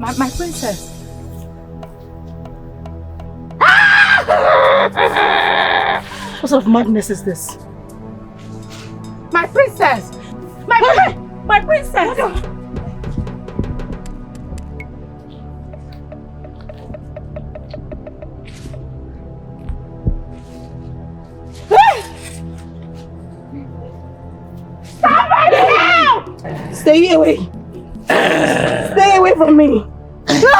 My princess. What sort of madness is this? My princess! My princess! Somebody help! Stay away! Stay away from me! No!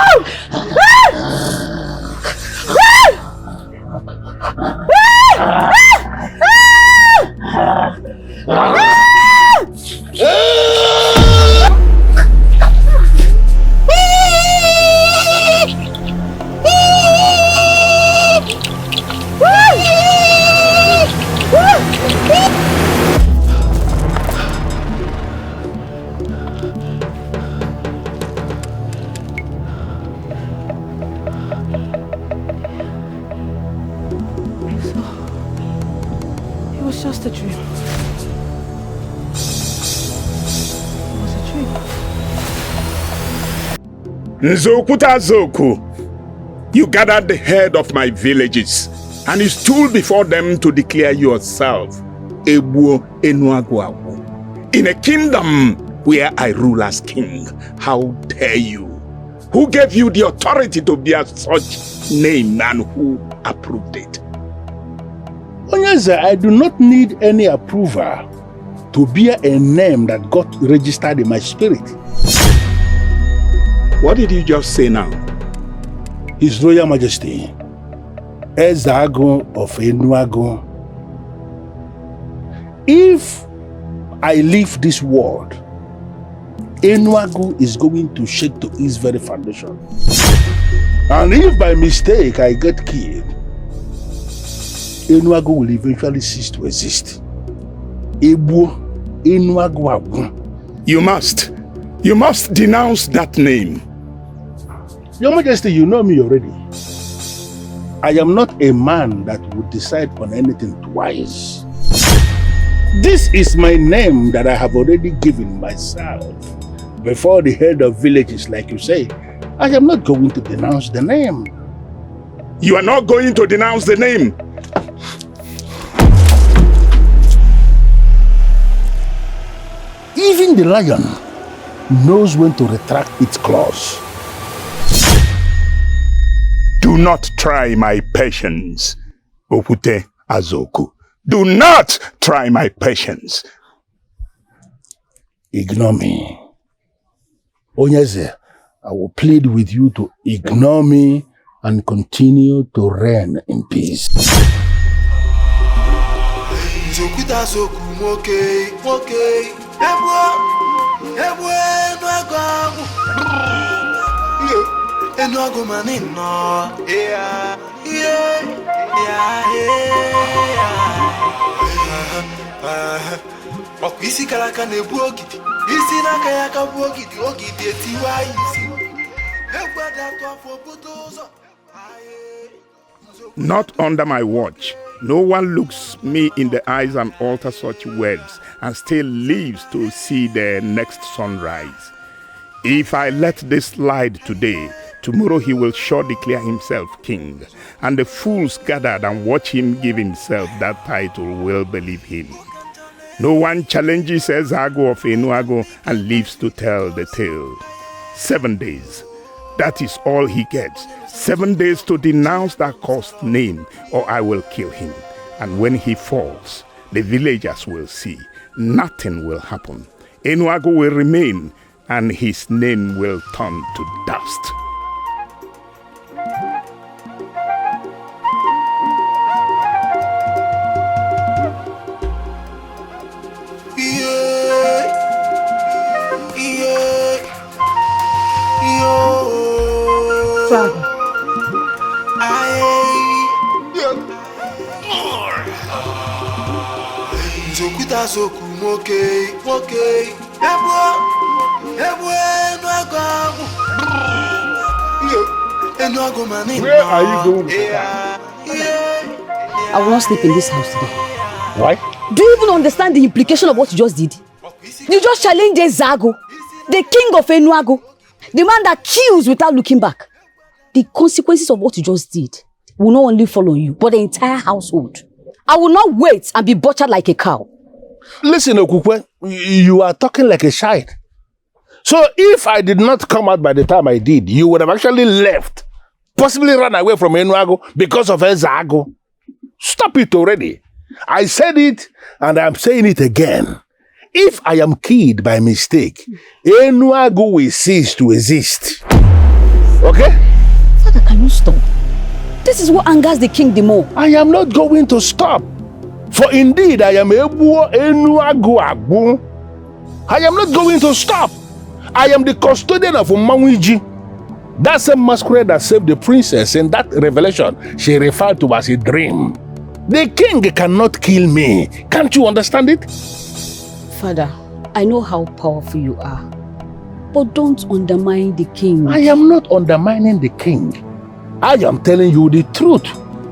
Just a dream. It was a dream. Nzokuta Zoku, you gathered the head of my villages and you stood before them to declare yourself Ebuo Enuaguagu in a kingdom where I rule as king. How dare you? Who gave you the authority to bear such name and who approved it? Adaeze, I do not need any approval to bear a name that got registered in my spirit. What did you just say now? His Royal Majesty, Ezago of Enuago. If I leave this world, Enuago is going to shake to its very foundation. And if by mistake I get killed, Enuago will eventually cease to exist. Ebuo Enuago. You must denounce that name. Your Majesty, you know me already. I am not a man that would decide on anything twice. This is my name that I have already given myself before the head of villages, like you say. I am not going to denounce the name. You are not going to denounce the name? Even the lion knows when to retract its claws. Do not try my patience, Opute Azoku. Do not try my patience. Ignore me. Adaeze, I will plead with you to ignore me and continue to reign in peace. Enuago manino, yeah. Isi kalaka nebu ogidi, isi naka yaka bu ogidi, ogidi etiwa isi. Egbada to afobutozo. Not under my watch. No one looks me in the eyes and utters such words and still lives to see the next sunrise. If I let this slide today, tomorrow he will sure declare himself king, and the fools gathered and watch him give himself that title will believe him. No one challenges Ezago of Enuago and lives to tell the tale. 7 days. That is all he gets. 7 days to denounce that cursed name, or I will kill him. And when he falls, the villagers will see. Nothing will happen. Enuago will remain, and his name will turn to dust. Where are you going? I will not sleep in this house today. Why? Do you even understand the implication of what you just did? You just challenged Ezago, the king of Enuago, The man that kills without looking back. The consequences of what you just did will not only fall on you, but the entire household. I will not wait and be butchered like a cow. Listen, Okukwe, you are talking like a child. So if I did not come out by the time I did, you would have actually left. Possibly run away from Enuago because of Ezago. Stop it already. I said it and I'm saying it again. If I am killed by mistake, Enuago will cease to exist. Okay? Father, can you stop? This is what angers the king the more. I am not going to stop. For indeed, I am Enuago Agbu. I am not going to stop. I am the custodian of Umawiji. That's a masquerade that saved the princess. In that revelation, she referred to as a dream. The king cannot kill me. Can't you understand it? Father, I know how powerful you are. But don't undermine the king. I am not undermining the king. I am telling you the truth.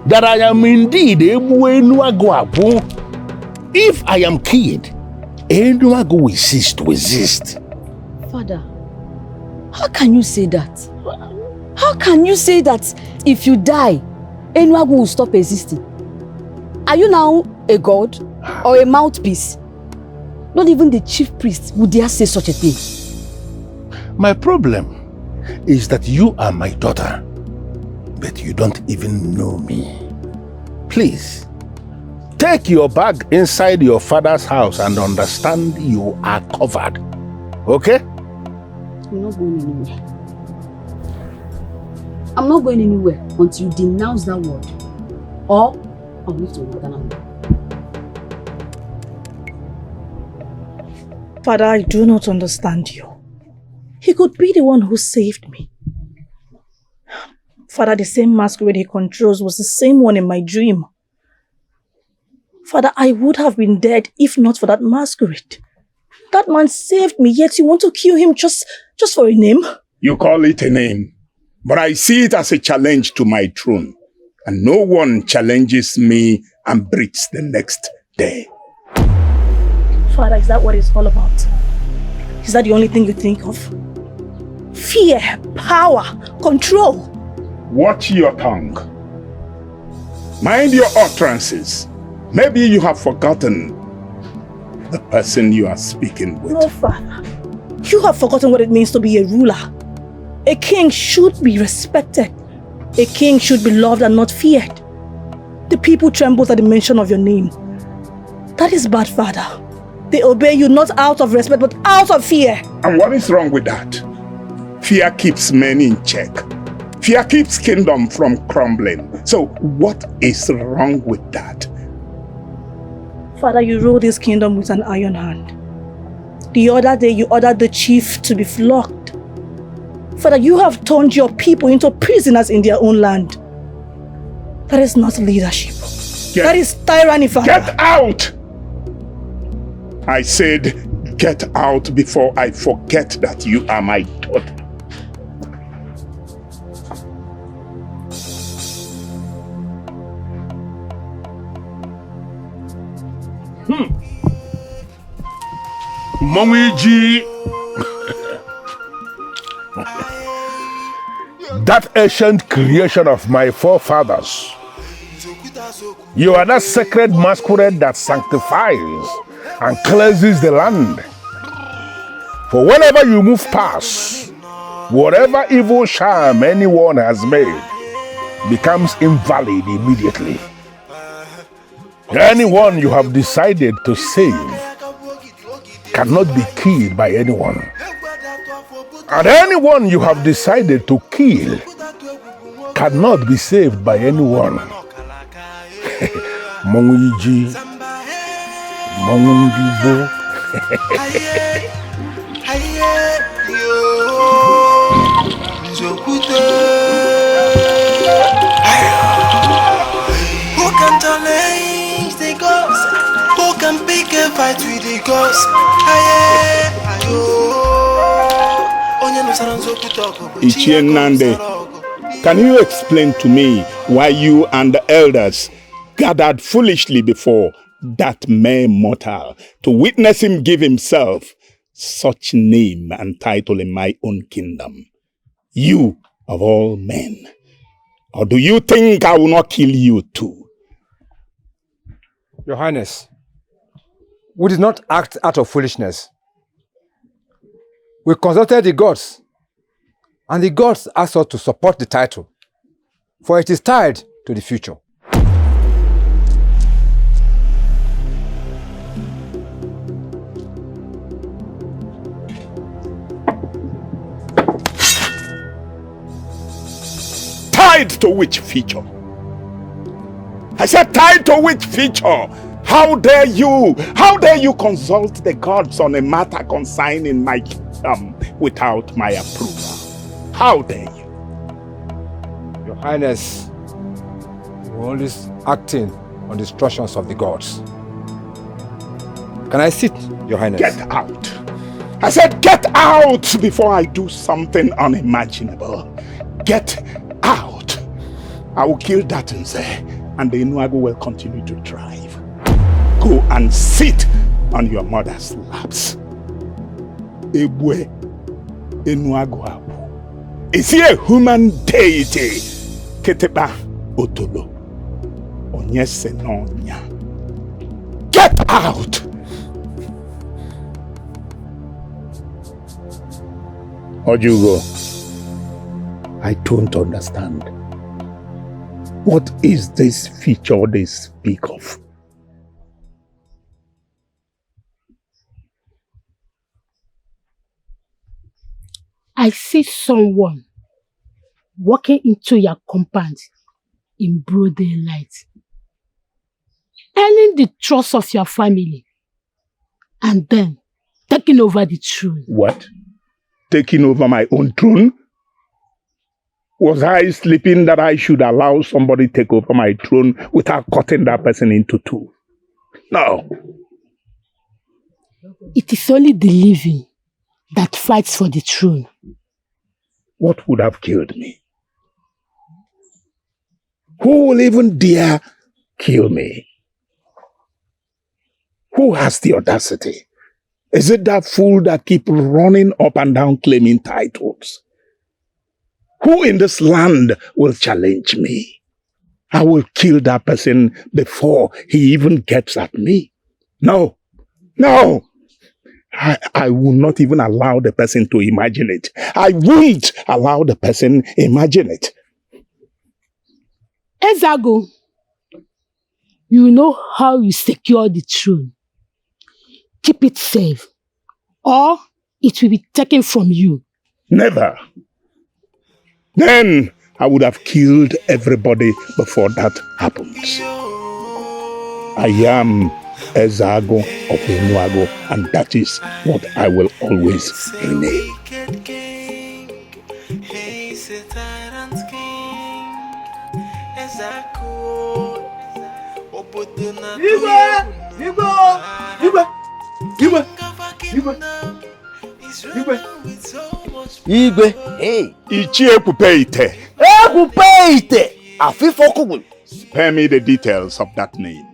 That I am indeed Enuago Agbu. If I am killed, Enuago will cease to exist. Father, how can you say that? How can you say that if you die, Enuago will stop existing? Are you now a god or a mouthpiece? Not even the chief priest would dare say such a thing. My problem is that you are my daughter, but you don't even know me. Please, take your bag inside your father's house and understand you are covered. Okay? I'm not going anywhere. I'm not going anywhere until you denounce that word. Or I'll move to another land. Father, I do not understand you. He could be the one who saved me. Father, the same masquerade he controls was the same one in my dream. Father, I would have been dead if not for that masquerade. That man saved me, yet you want to kill him just for a name? You call it a name, but I see it as a challenge to my throne. And no one challenges me and breathes the next day. Father, is that what it's all about? Is that the only thing you think of? Fear, power, control. Watch your tongue. Mind your utterances. Maybe you have forgotten the person you are speaking with. No, Father. You have forgotten what it means to be a ruler. A king should be respected. A king should be loved and not feared. The people tremble at the mention of your name. That is bad, Father. They obey you not out of respect, but out of fear. And what is wrong with that? Fear keeps men in check. Fear keeps kingdom from crumbling. So what is wrong with that? Father, you rule this kingdom with an iron hand. The other day, you ordered the chief to be flogged. Father, you have turned your people into prisoners in their own land. That is not leadership. That is tyranny, Father. Get out! I said, get out before I forget that you are my daughter. Momiji, that ancient creation of my forefathers, you are that sacred masquerade that sanctifies and cleanses the land. For whenever you move past, whatever evil charm anyone has made becomes invalid immediately. Anyone you have decided to save cannot be killed by anyone. And anyone you have decided to kill cannot be saved by anyone. Monguiji, Mongundibo. Who can challenge the gods? Who can pick a fight with the gods? Ichie Nande, can you explain to me why you and the elders gathered foolishly before that mere mortal to witness him give himself such name and title in my own kingdom? You of all men. Or do you think I will not kill you too? Your Highness, we did not act out of foolishness. We consulted the gods, and the gods asked us to support the title, for it is tied to the future. Tied to which feature? I said tied to which feature? How dare you? How dare you consult the gods on a matter concerning my kingdom without my approval? How dare you? Your Highness, we're always acting on the instructions of the gods. Can I sit, Your Highness? Get out. I said get out before I do something unimaginable. Get out. I will kill Adaeze and the Enuago will continue to thrive. Go and sit on your mother's laps. Ebwe Enuago Abu. Is he a human deity? Keteba Otolo. Onyese Nonya. Get out! Ojugo, I don't understand. What is this feature they speak of? I see someone walking into your compound in broad daylight, earning the trust of your family, and then taking over the throne. What? Taking over my own throne? Was I sleeping that I should allow somebody take over my throne without cutting that person into two? No. It is only the living that fights for the throne. What would have killed me? Who will even dare kill me? Who has the audacity? Is it that fool that keeps running up and down claiming titles? Who in this land will challenge me? I will kill that person before he even gets at me. No, no. I will not even allow the person to imagine it. I won't allow the person imagine it. Ezago, you know how you secure the throne. Keep it safe, or it will be taken from you. Never. Then I would have killed everybody before that happens. I am Ezago of Enuago, and that is what I will always remain. Igwe, hey. Ichie Pupeite. Pupeite! Afifokugul. Spare me the details of that name.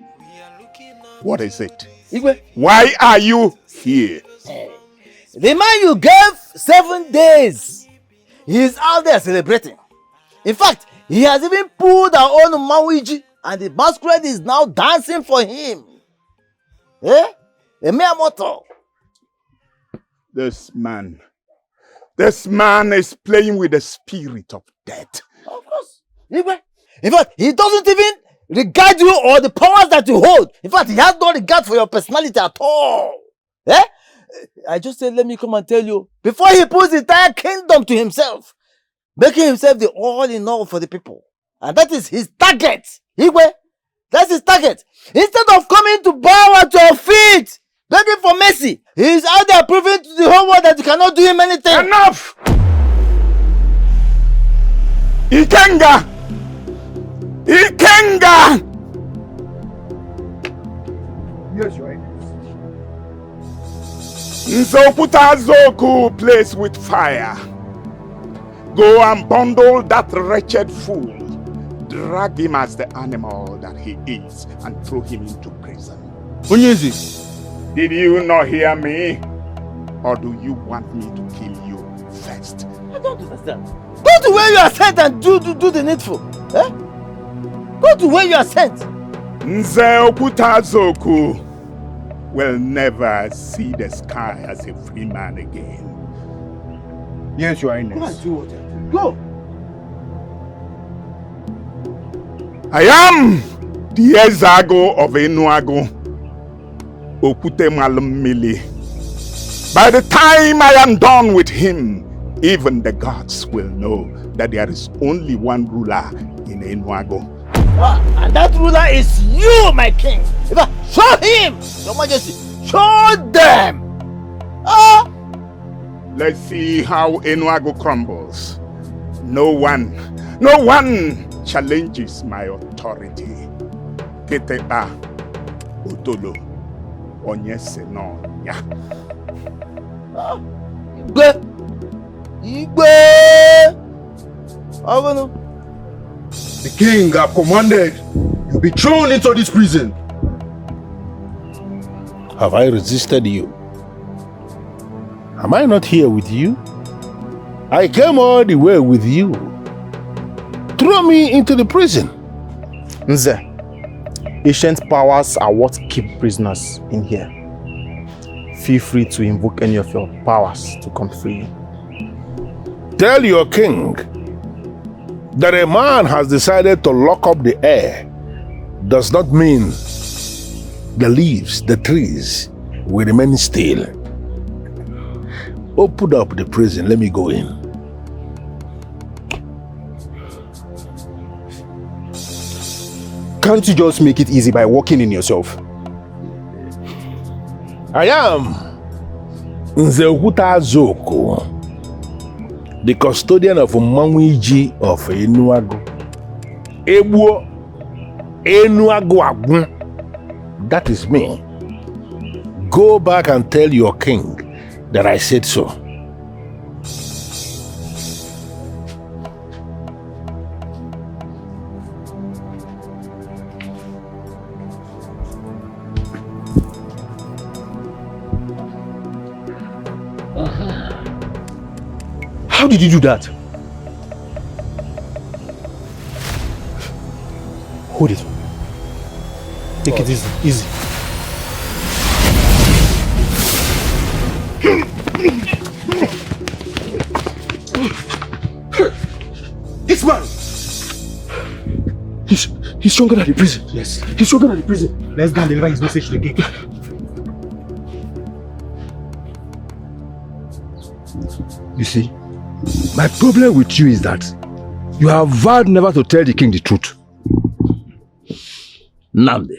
What is it? Igwe. Why are you here? The man you gave 7 days, he is out there celebrating. In fact, he has even pulled our own Mawiji, and the masquerade is now dancing for him. Eh? A mere mortal. This man is playing with the spirit of death. Of course. Igwe. In fact, he doesn't even regard you or the powers that you hold. In fact, he has no regard for your personality at all. Eh? I just said, let me come and tell you, before he puts the entire kingdom to himself, making himself the all in all for the people. And that is his target. Igwe, that's his target. Instead of coming to bow at your feet, begging for mercy, he is out there proving to the whole world that you cannot do him anything. Enough! Ikenga! Ikenga! Yes, Your Highness. Nzoputa Zoku plays with fire. Go and bundle that wretched fool. Drag him as the animal that he is and throw him into prison. Onyezi. Did you not hear me? Or do you want me to kill you first? I don't understand. to where you are sent and do the needful. Eh? Go to where you are sent. Nze Okutazoku will never see the sky as a free man again. Yes, Your Go and Highness. do what you do. Go. I am the Ezago of Enuago, Okute Malumili. By the time I am done with him, even the gods will know that there is only one ruler in Enuago. And that ruler is you, my king. Show him, Your Majesty. Show them. Let's see how Enuago crumbles. No one challenges my authority. Keteba, Otolo, Onyese no ya. Igwe. The king have commanded you be thrown into this prison. Have I resisted you? Am I not here with you? I came all the way with you. Throw me into the prison. Nze, ancient powers are what keep prisoners in here. Feel free to invoke any of your powers to come free. Tell your king that a man has decided to lock up the air does not mean the leaves, the trees will remain still. Open up the prison, let me go in. Can't you just make it easy by walking in yourself? I am Nze Okutazoku, the custodian of Manwiji of Enuago. Ebuo Enuago Agun. That is me. Go back and tell your king that I said so. How did you do that? Hold it. Take it easy, easy. This man! He's stronger than the prison. Yes. He's stronger than the prison. Let's go and deliver his message to the king. You see, my problem with you is that you have vowed never to tell the king the truth. Nnamdi,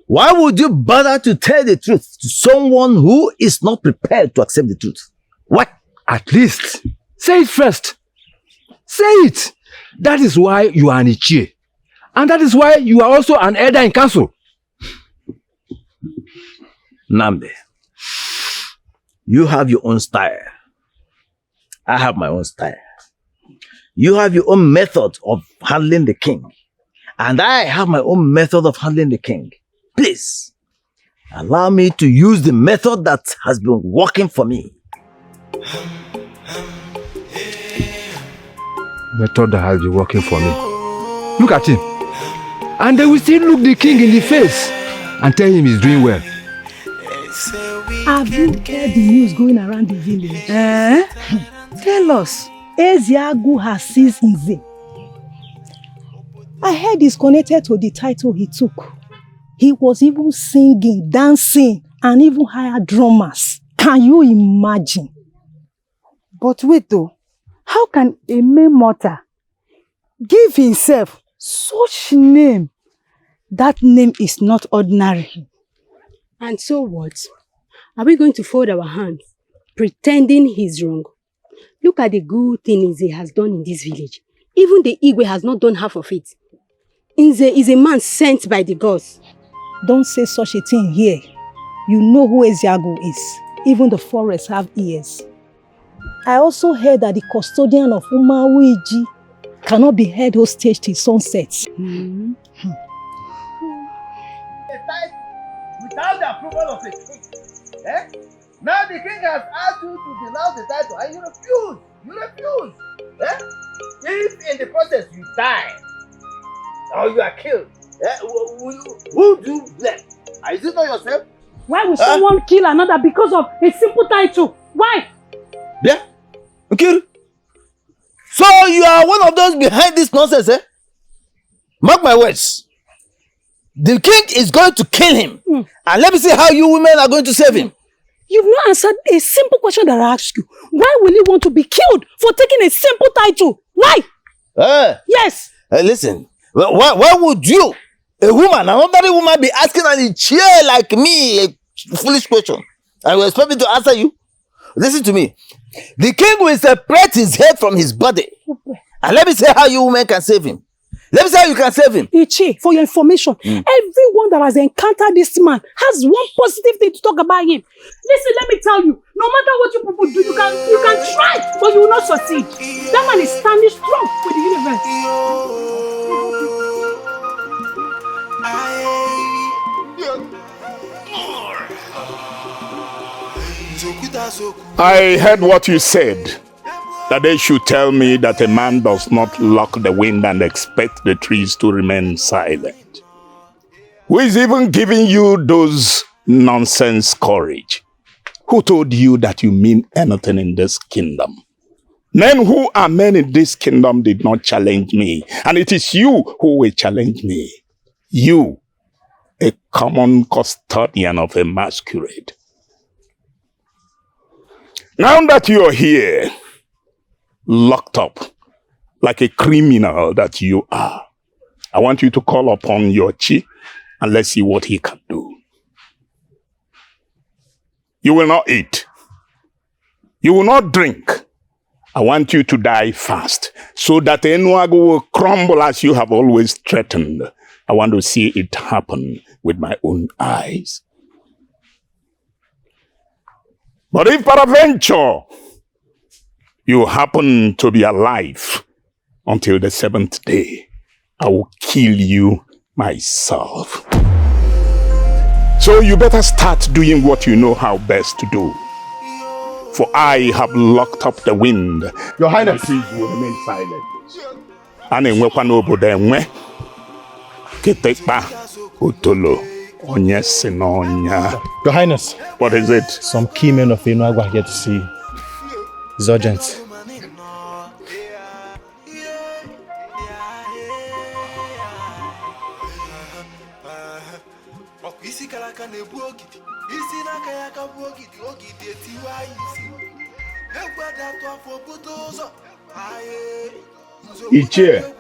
why would you bother to tell the truth to someone who is not prepared to accept the truth? Why? At least, say it first. Say it. That is why you are an Ichie. And that is why you are also an elder in council. Nnamdi, you have your own style. I have my own style. You have your own method of handling the king. And I have my own method of handling the king. Please, allow me to use the method that has been working for me. Method that has been working for me. Look at him. And they will still look the king in the face and tell him he's doing well. Have you heard the news going around the village? Tell us. Eziagu has seized Nze. I heard he's connected to the title he took. He was even singing, dancing, and even hired drummers. Can you imagine? But wait though, how can a mere mortal give himself such name? That name is not ordinary. And so what? Are we going to fold our hands, pretending he's wrong? Look at the good things he has done in this village. Even the Igwe has not done half of it. Nze is a man sent by the gods. Don't say such a thing here. You know who Eziagu is. Even the forests have ears. I also heard that the custodian of Umawiji cannot be held hostage till sunset. Without the approval of the king. Now the king has asked you to denounce the title and you refuse. You refuse. If in the process you die or you are killed, who do you blame? Is it not yourself? Why would someone kill another because of a simple title? Why? Yeah. Okay. So you are one of those behind this nonsense, eh? Mark my words. The king is going to kill him. And let me see how you women are going to save him. You've not answered a simple question that I asked you. Why will he want to be killed for taking a simple title? Why? Yes. Listen, why would you, a woman, another woman, be asking on a chair like me a foolish question? I will expect me to answer you. Listen to me. The king will separate his head from his body. And let me see how you women can save him. Let me see how you can save him. Ichi, for your information, everyone that has encountered this man has one positive thing to talk about him. Listen, let me tell you, no matter what you people do, you can try, but you will not succeed. That man is standing strong with the universe. I heard what you said. That they should tell me that a man does not lock the wind and expect the trees to remain silent. Who is even giving you those nonsense courage? Who told you that you mean anything in this kingdom? Men who are men in this kingdom did not challenge me, and it is you who will challenge me. You, a common custodian of a masquerade. Now that you are here, locked up like a criminal that you are, I want you to call upon your chief and let's see what he can do. You will not eat. You will not drink. I want you to die fast so that Enuago will crumble as you have always threatened. I want to see it happen with my own eyes. But if peradventure you happen to be alive until the 7th day, I will kill you myself. So you better start doing what you know how best to do. For I have locked up the wind. Your Highness. The trees will remain silent. Anenwekwa n'obodo enwe. Ketekpa utolo onye si n'ọnya. Your Highness. What is it? Some key men of Enuagu are here to see you. It's urgent. Ichie,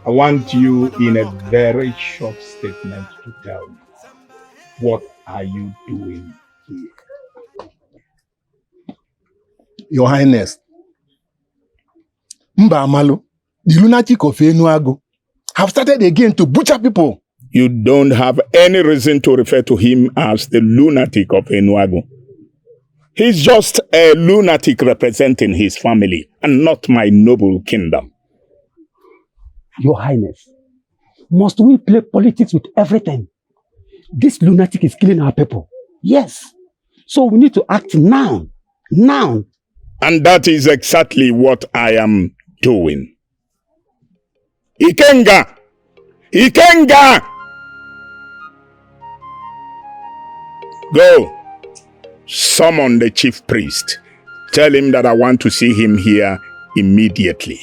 I want you in a very short statement to tell me, what are you doing here? Your Highness, Mba Amalu, the lunatic of Enuagu, have started again to butcher people. You don't have any reason to refer to him as the lunatic of Enuagu. He's just a lunatic representing his family and not my noble kingdom. Your Highness, must we play politics with everything? This lunatic is killing our people. Yes. So we need to act now. Now. And that is exactly what I am doing. Ikenga! Ikenga! Go. Summon the chief priest. Tell him that I want to see him here immediately.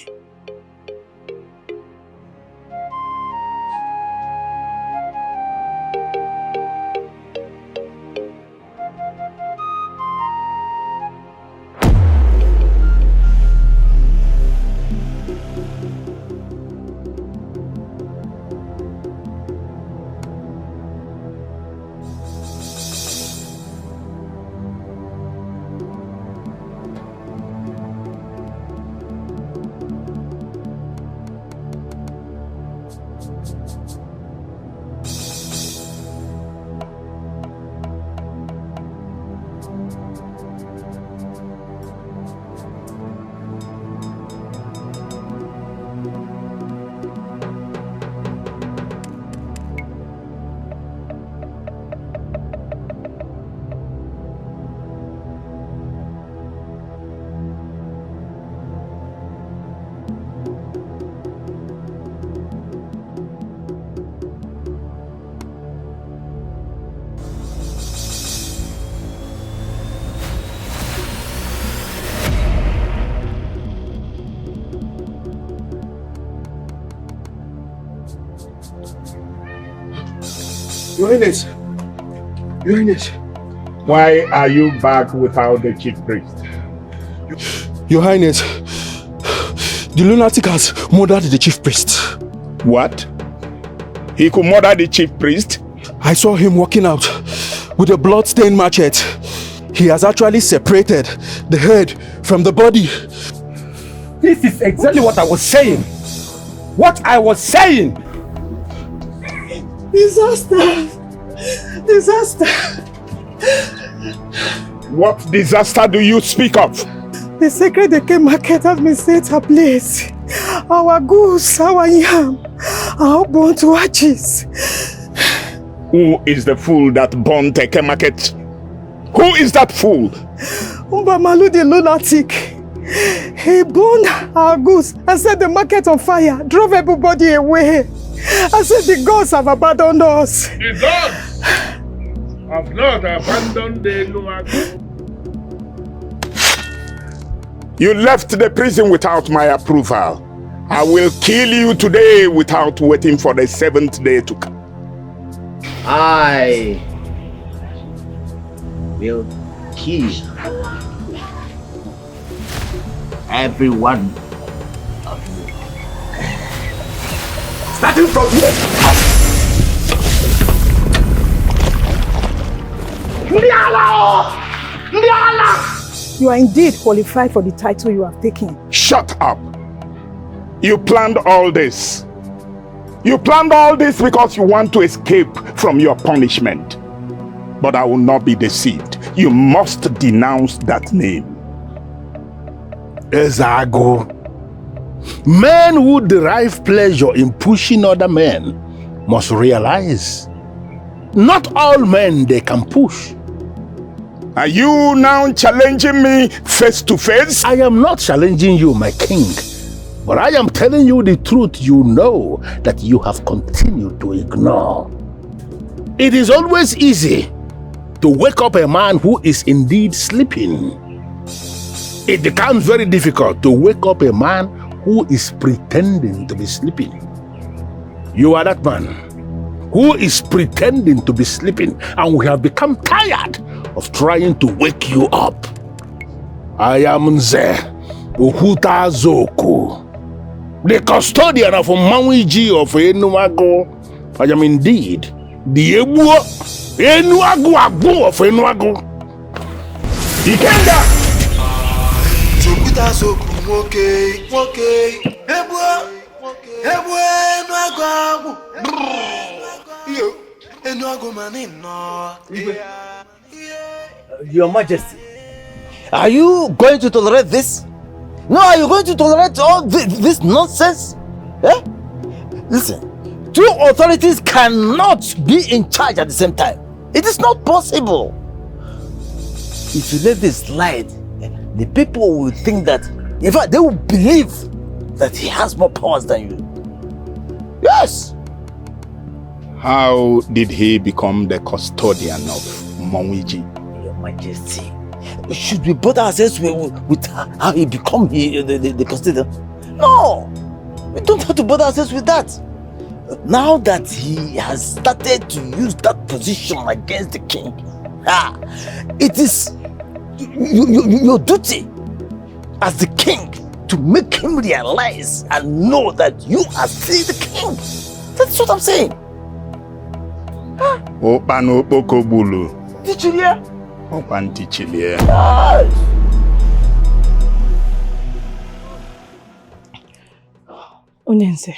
Your Highness. Your Highness. Why are you back without the chief priest? Your Highness, the lunatic has murdered the chief priest. What? He could murder the chief priest? I saw him walking out with a blood-stained machete. He has actually separated the head from the body. This is exactly what I was saying. What I was saying. Disaster! Disaster! What disaster do you speak of? The sacred Eke market has been set ablaze. Our goose, our yam, our burnt to ashes. Who is the fool that burned Eke market? Who is that fool? Mbamalu the lunatic. He burned our goose and set the market on fire, drove everybody away. I said the gods have abandoned us. The gods have not abandoned the Enuago. You left the prison without my approval. I will kill you today without waiting for the 7th day to come. I will kill every one of you. Starting from here. You are indeed qualified for the title you have taken. Shut up! You planned all this. You planned all this because you want to escape from your punishment. But I will not be deceived. You must denounce that name. Ezago. Men who derive pleasure in pushing other men must realize not all men they can push. Are you now challenging me face to face? I am not challenging you, my king. But I am telling you the truth you know that you have continued to ignore. It is always easy to wake up a man who is indeed sleeping. It becomes very difficult to wake up a man who is pretending to be sleeping. You are that man who is pretending to be sleeping, and we have become tired of trying to wake you up. I am Nze Uhuta Zoku, the custodian of Mawiji of Enuago. I am indeed the Enuago Abu of Enuago. Ikenga! Chukuta Zoku, okay. Enuago Abu. Enuago Manino. Your Majesty, are you going to tolerate this? No, are you going to tolerate all this nonsense? Eh? Listen, two authorities cannot be in charge at the same time. It is not possible. If you let this slide, the people will think that, in fact, they will believe that he has more powers than you. Yes. How did he become the custodian of Mawiji? Your Majesty, should we bother ourselves with how he become the custodian? No, we don't have to bother ourselves with that. Now that he has started to use that position against the king, it is your duty as the king to make him realize and know that you are still the king. That's what I'm saying. Opano Pokobulu. Did you hear? Opantichilia. Onyenze,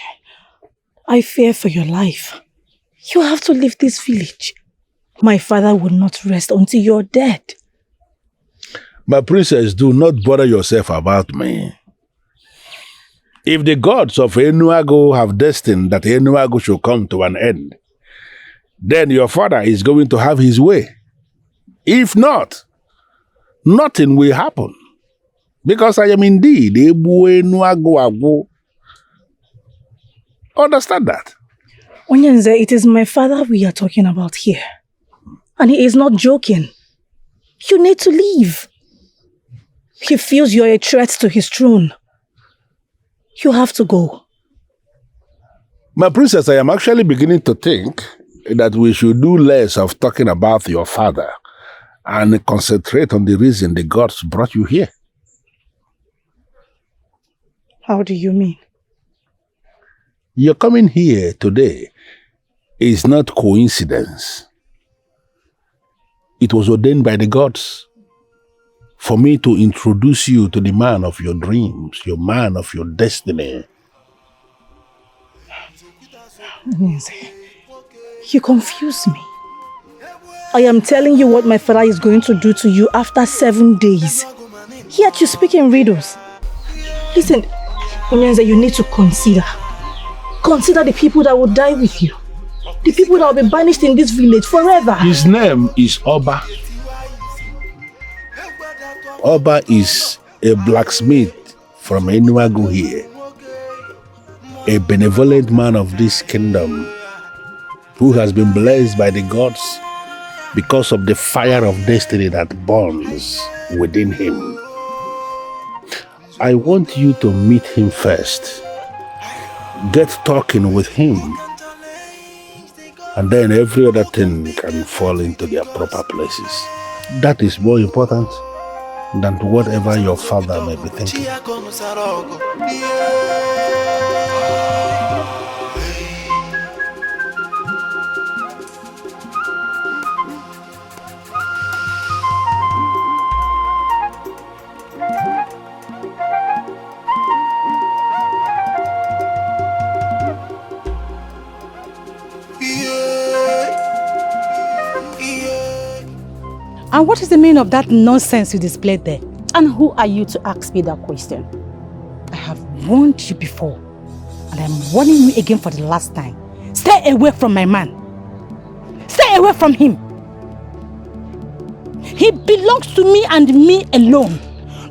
I fear for your life. You have to leave this village. My father will not rest until you're dead. My princess, do not bother yourself about me. If the gods of Enuago have destined that Enuago should come to an end, then your father is going to have his way. If not, nothing will happen. Because I am indeed Ebu Enuago Agu. Understand that? Onyenze, it is my father we are talking about here. And he is not joking. You need to leave. He feels you're a threat to his throne. You have to go. My princess, I am actually beginning to think that we should do less of talking about your father and concentrate on the reason the gods brought you here. How do you mean? Your coming here today is not coincidence. It was ordained by the gods for me to introduce you to the man of your dreams, your man of your destiny. You confuse me. I am telling you what my father is going to do to you after 7 days. Yet you speak in riddles. Listen, Onyenze, you need to consider. Consider the people that will die with you. The people that will be banished in this village forever. His name is Oba. Oba is a blacksmith from Enuagu here. A benevolent man of this kingdom who has been blessed by the gods because of the fire of destiny that burns within him. I want you to meet him first. Get talking with him. And then every other thing can fall into their proper places. That is more important than whatever your father may be thinking. And what is the meaning of that nonsense you displayed there? And who are you to ask me that question? I have warned you before, and I'm warning you again for the last time. Stay away from my man. Stay away from him. He belongs to me and me alone.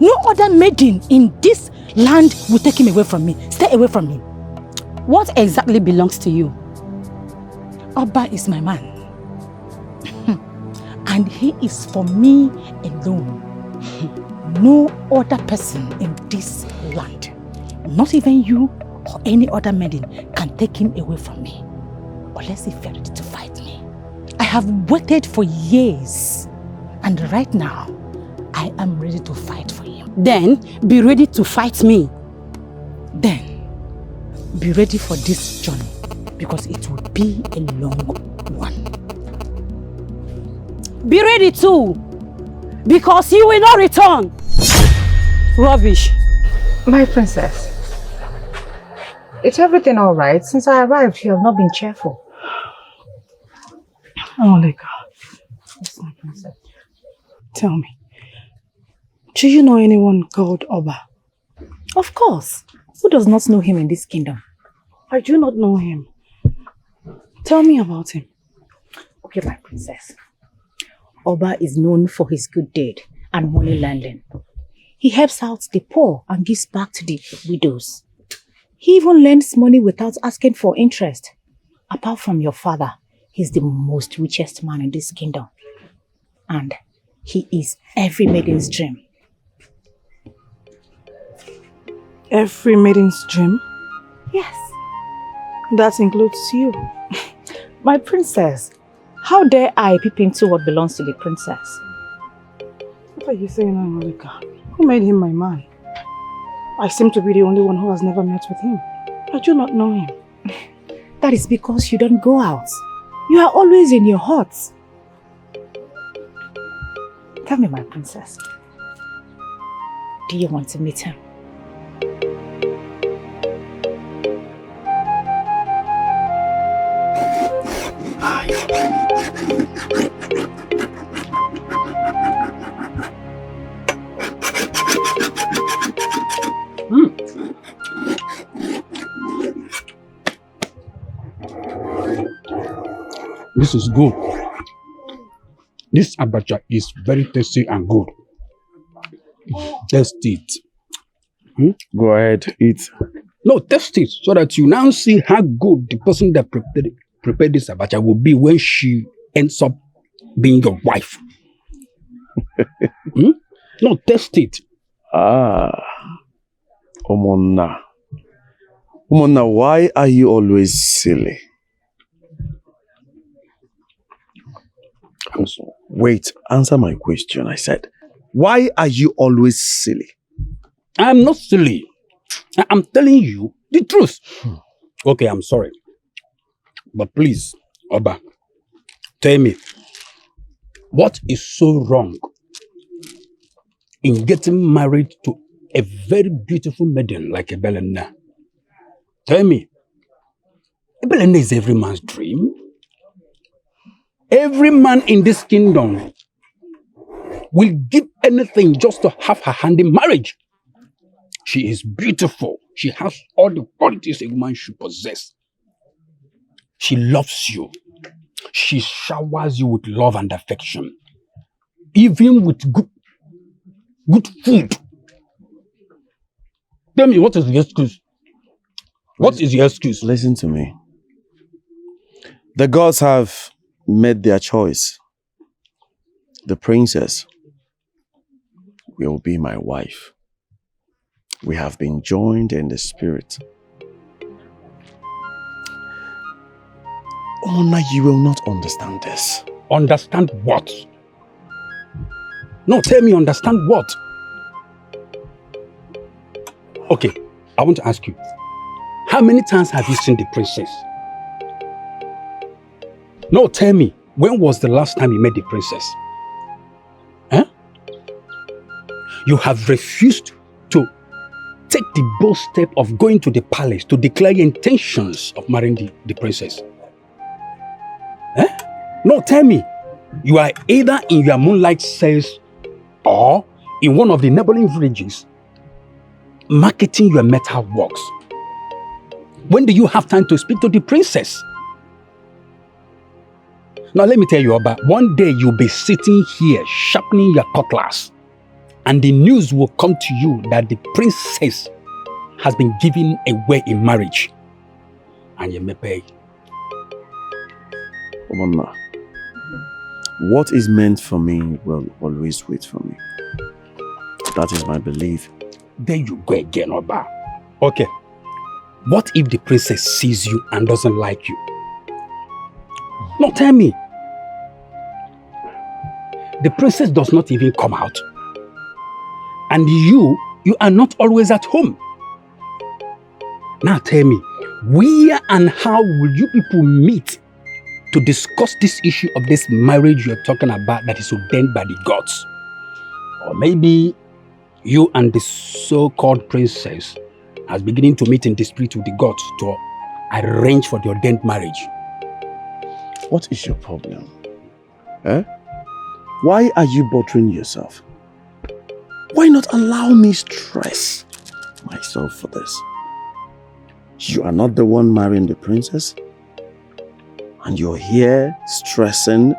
No other maiden in this land will take him away from me. Stay away from him. What exactly belongs to you? Oba is my man. And he is for me alone. No other person in this land, not even you or any other maiden, can take him away from me. Unless if you're ready to fight me. I have waited for years. And right now, I am ready to fight for him. Then, be ready to fight me. Then, be ready for this journey. Because it will be a long one. Be ready too, because you will not return. Rubbish. My princess, is everything all right? Since I arrived, you have not been cheerful. Oh my God. Yes, my princess. Tell me, do you know anyone called Oba? Of course. Who does not know him in this kingdom? I do not know him. Tell me about him. Okay, my princess. Oba is known for his good deed and money lending. He helps out the poor and gives back to the widows. He even lends money without asking for interest. Apart from your father, he's the most richest man in this kingdom. And he is every maiden's dream. Every maiden's dream? Yes. That includes you. My princess, how dare I peep into what belongs to the princess? What are you saying, Malika? Who made him my man? I seem to be the only one who has never met with him. I do not know him. That is because you don't go out. You are always in your huts. Tell me, my princess, do you want to meet him? This is good. This abacha is very tasty and good. Taste it. Go ahead, eat. No, taste it so that you now see how good the person that prepared this abacha will be when she ends up being your wife. No, taste it. Omonna. Omonna, why are you always silly? Wait, answer my question. I said, why are you always silly? I'm not silly. I'm telling you the truth. Okay, I'm sorry. But please, Oba, tell me, what is so wrong in getting married to a very beautiful maiden like Ebelena? Tell me, Ebelena is every man's dream. Every man in this kingdom will give anything just to have her hand in marriage. She is beautiful. She has all the qualities a woman should possess. She loves you. She showers you with love and affection. Even with good food. Tell me, what is the excuse? What is the excuse? Listen to me. The gods have made their choice. The princess will be my wife. We have been joined in the spirit. Omona, you will not understand this. Understand what? No, tell me, understand what? Okay, I want to ask you, how many times have you seen the princess? No, tell me, when was the last time you met the princess? Huh? You have refused to take the bold step of going to the palace to declare your intentions of marrying the princess. Eh? No, tell me, you are either in your moonlight sales or in one of the neighboring villages marketing your metal works. When do you have time to speak to the princess? Now let me tell you about one day you'll be sitting here sharpening your cutlass and the news will come to you that the princess has been given away in marriage. And you may pay. Omona, what is meant for me will always wait for me. That is my belief. There you go again, Oba. Okay. What if the princess sees you and doesn't like you? No, tell me. The princess does not even come out. And you are not always at home. Now tell me, where and how will you people meet to discuss this issue of this marriage you're talking about that is ordained by the gods? Or maybe you and the so-called princess are beginning to meet in dispute with the gods to arrange for the ordained marriage. What is your problem? Eh? Why are you bothering yourself? Why not allow me stress myself for this? You are not the one marrying the princess, and you're here stressing,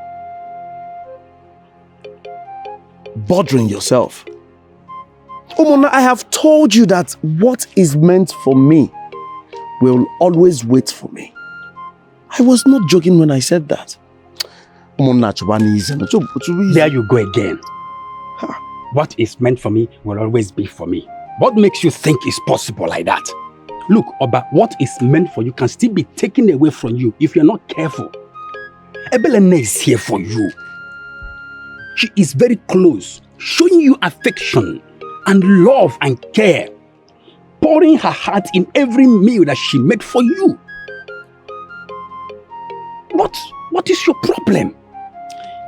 bothering yourself. Omona, I have told you that what is meant for me will always wait for me. I was not joking when I said that. There you go again. What is meant for me will always be for me. What makes you think it's possible like that? Look, Oba, what is meant for you can still be taken away from you if you're not careful. Ebelene is here for you. She is very close, showing you affection and love and care, pouring her heart in every meal that she made for you. What is your problem?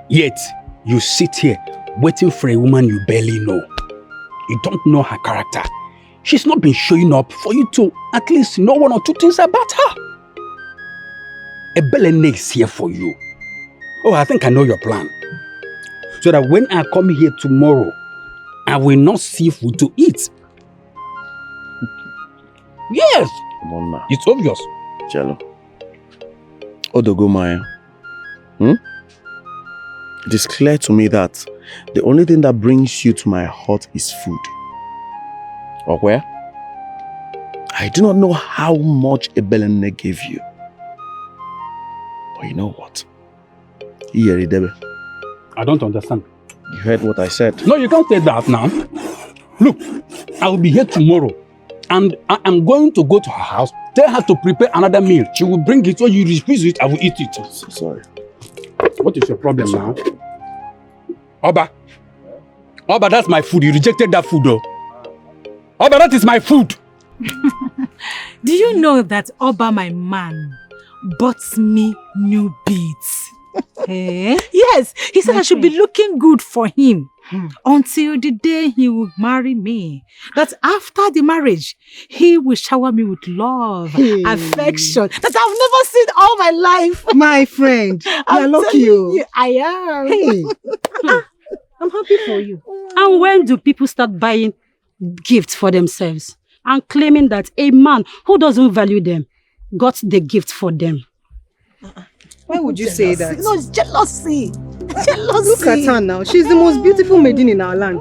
Yet, you sit here waiting for a woman you barely know. You don't know her character. She's not been showing up for you to at least know one or two things about her. Ebelene is here for you. Oh, I think I know your plan. So that when I come here tomorrow, I will not see food to eat. Yes. Come on now. It's obvious. Jello. Odogomaya. It is clear to me that the only thing that brings you to my heart is food. Or where? I do not know how much Ebelene gave you. But you know what? I don't understand. You heard what I said. No, you can't say that now. Look, I will be here tomorrow and I am going to go to her house, tell her to prepare another meal. She will bring it, so you refuse it, I will eat it. So sorry. What is your problem now? Oba. Oba, that's my food. You rejected that food, though. Oba, that is my food. Do you know that Oba, my man, bought me new beads? Eh? Yes, he said My I should be friend. looking good for him until the day he will marry me. That after the marriage, he will shower me with love, affection that I've never seen all my life. My friend, you are lucky. I am. Hey. I'm happy for you. And when do people start buying gifts for themselves and claiming that a man who doesn't value them got the gift for them? Why would you say that? No, it's jealousy. Jealousy. Look at her now. She's the most beautiful maiden in our land.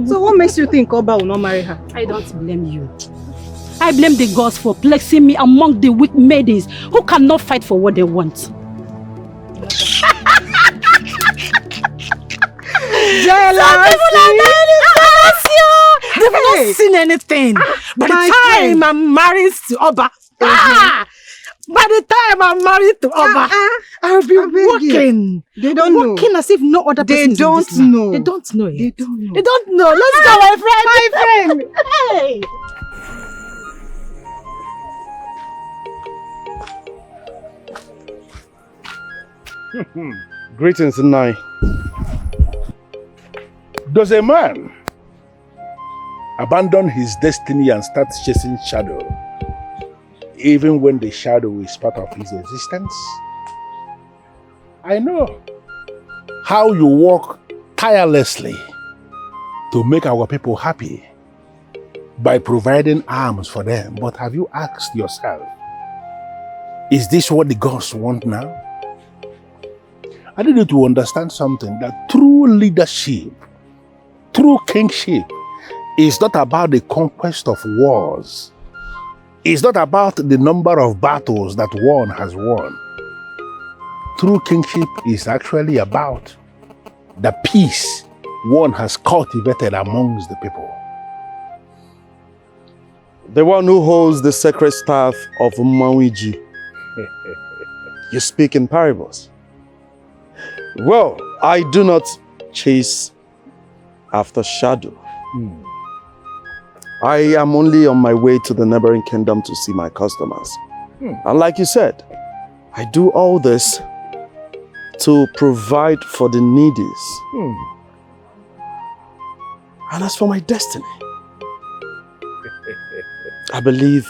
So what makes you think Oba will not marry her? I don't blame you. I blame the gods for placing me among the weak maidens who cannot fight for what they want. They've not seen anything. By the time I'm married to Oba, by the time I'm married to Oba, I'll be working. They don't know. Working as if no other person They don't know. They don't know They it. don't know. They don't know. Let's go, my friend. My friend. Hey. Greetings, Nai. Does a man abandon his destiny and start chasing shadow, even when the shadow is part of his existence? I know how you work tirelessly to make our people happy by providing arms for them, but have you asked yourself, is this what the gods want now? I need you to understand something, that true leadership, true kingship, is not about the conquest of wars. It's not about the number of battles that one has won. True kingship is actually about the peace one has cultivated amongst the people. The one who holds the sacred staff of Mawiji. You speak in parables. Well, I do not chase after shadow. I am only on my way to the neighboring kingdom to see my customers. And like you said, I do all this to provide for the needies. And as for my destiny, I believe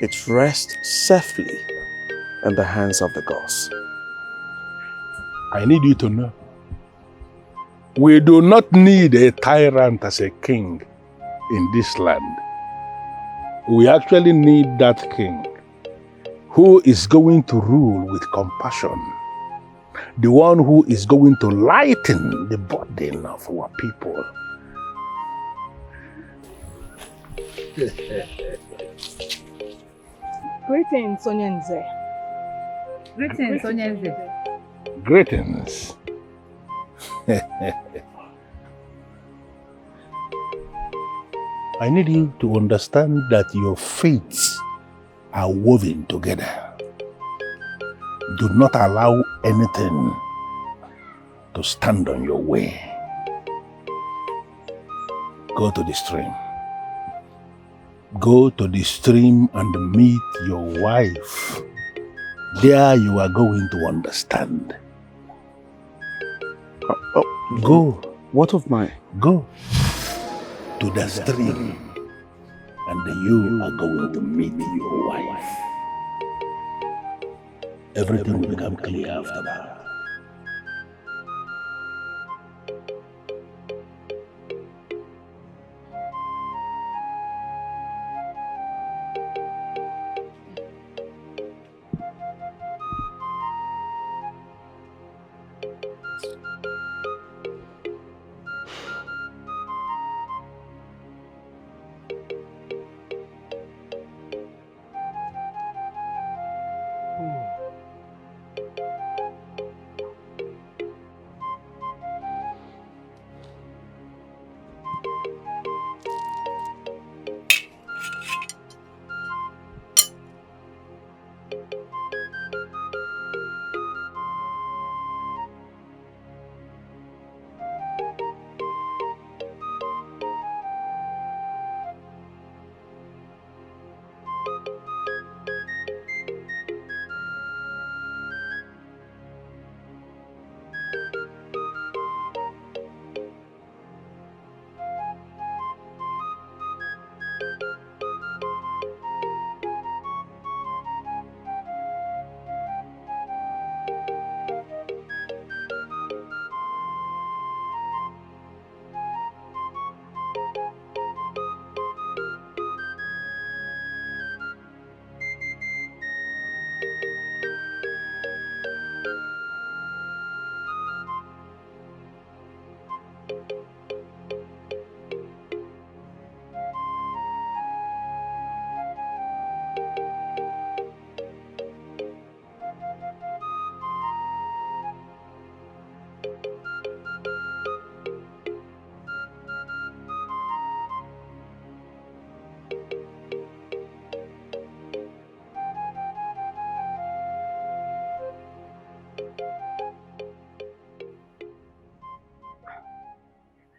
it rests safely in the hands of the gods. I need you to know, we do not need a tyrant as a king in this land. We actually need that king who is going to rule with compassion, the one who is going to lighten the burden of our people. Greetings, Onyenze. Greetings, Onyenze. Greetings. I need you to understand that your fates are woven together. Do not allow anything to stand on your way. Go to the stream. Go to the stream and meet your wife. There you are going to understand. Go. What of mine? Go to the stream and you are going to meet your wife. Everything will become clear after that.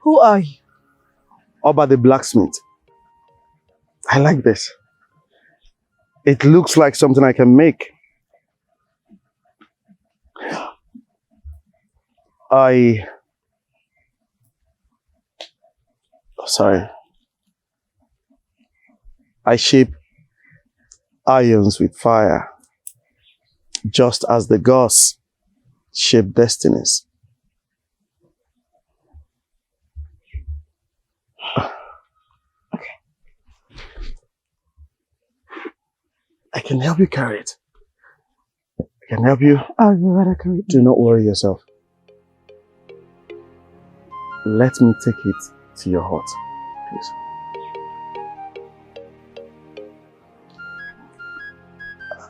Who are you? Oba the blacksmith. I like this. It looks like something I can make. Sorry. I shape irons with fire, just as the gods shape destinies. Okay. I can help you carry it. I can help you. I'll be rather carry it. Do not worry yourself. Let me take it to your hut, please.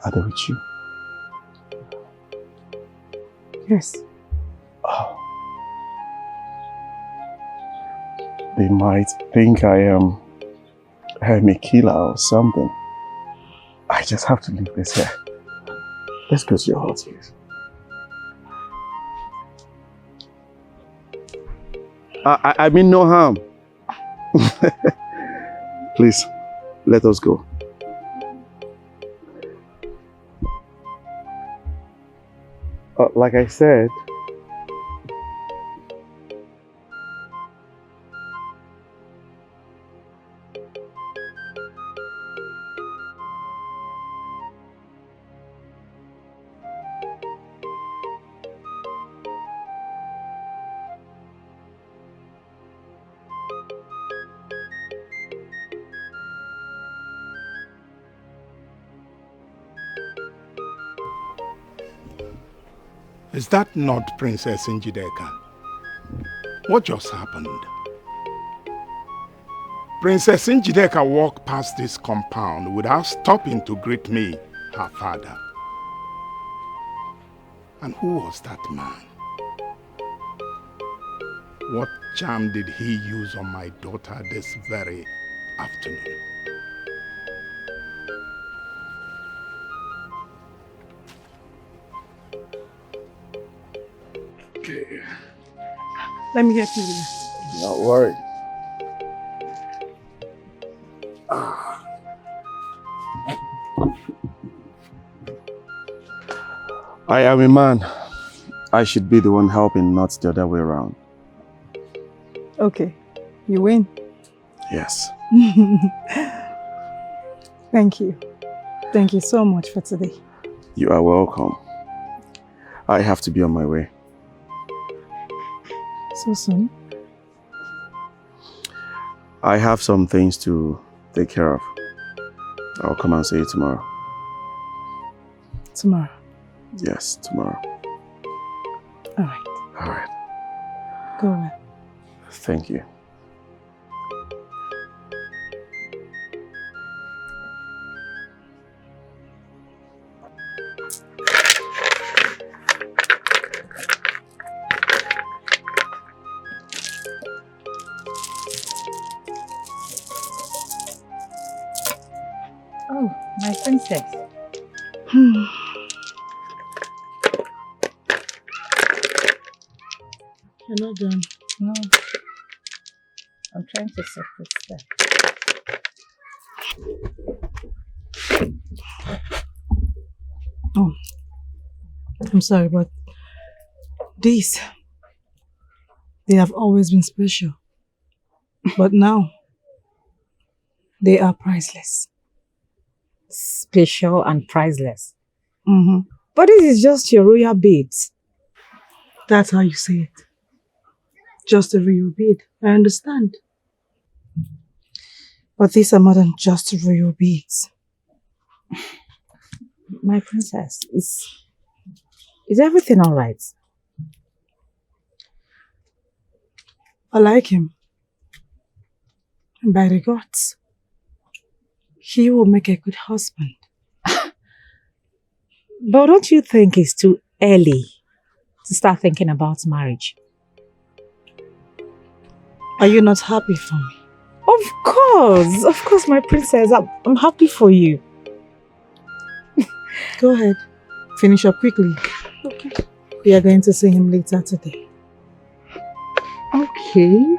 Are they with you? Yes. Oh. They might think I am a killer or something. I just have to leave this here. Let's go to your hut, please. I mean no harm. Please, let us go. Like I said, Is that not Princess Njideka? What just happened? Princess Njideka walked past this compound without stopping to greet me, her father. And who was that man? What charm did he use on my daughter this very afternoon? Okay. Let me help you. Not worried. I am a man. I should be the one helping, not the other way around. Okay. You win. Yes. Thank you. Thank you so much for today. You are welcome. I have to be on my way. So soon? I have some things to take care of. I'll come and see you tomorrow. Tomorrow? Yes, tomorrow. All right. All right. Go well. Thank you. Oh, my princess. You're not done. No. I'm trying to set this Oh, I'm sorry, but these, they have always been special. But now, they are priceless. special and priceless. Mm-hmm. But this is just your royal beads. That's how you say it. Just a real bead. I understand. But these are more than just royal beads. My princess, is everything all right? I like him. And by the gods, he will make a good husband. But don't you think it's too early to start thinking about marriage? Are you not happy for me? Of course, my princess. I'm happy for you. Go ahead. Finish up quickly. Okay. We are going to see him later today. Okay.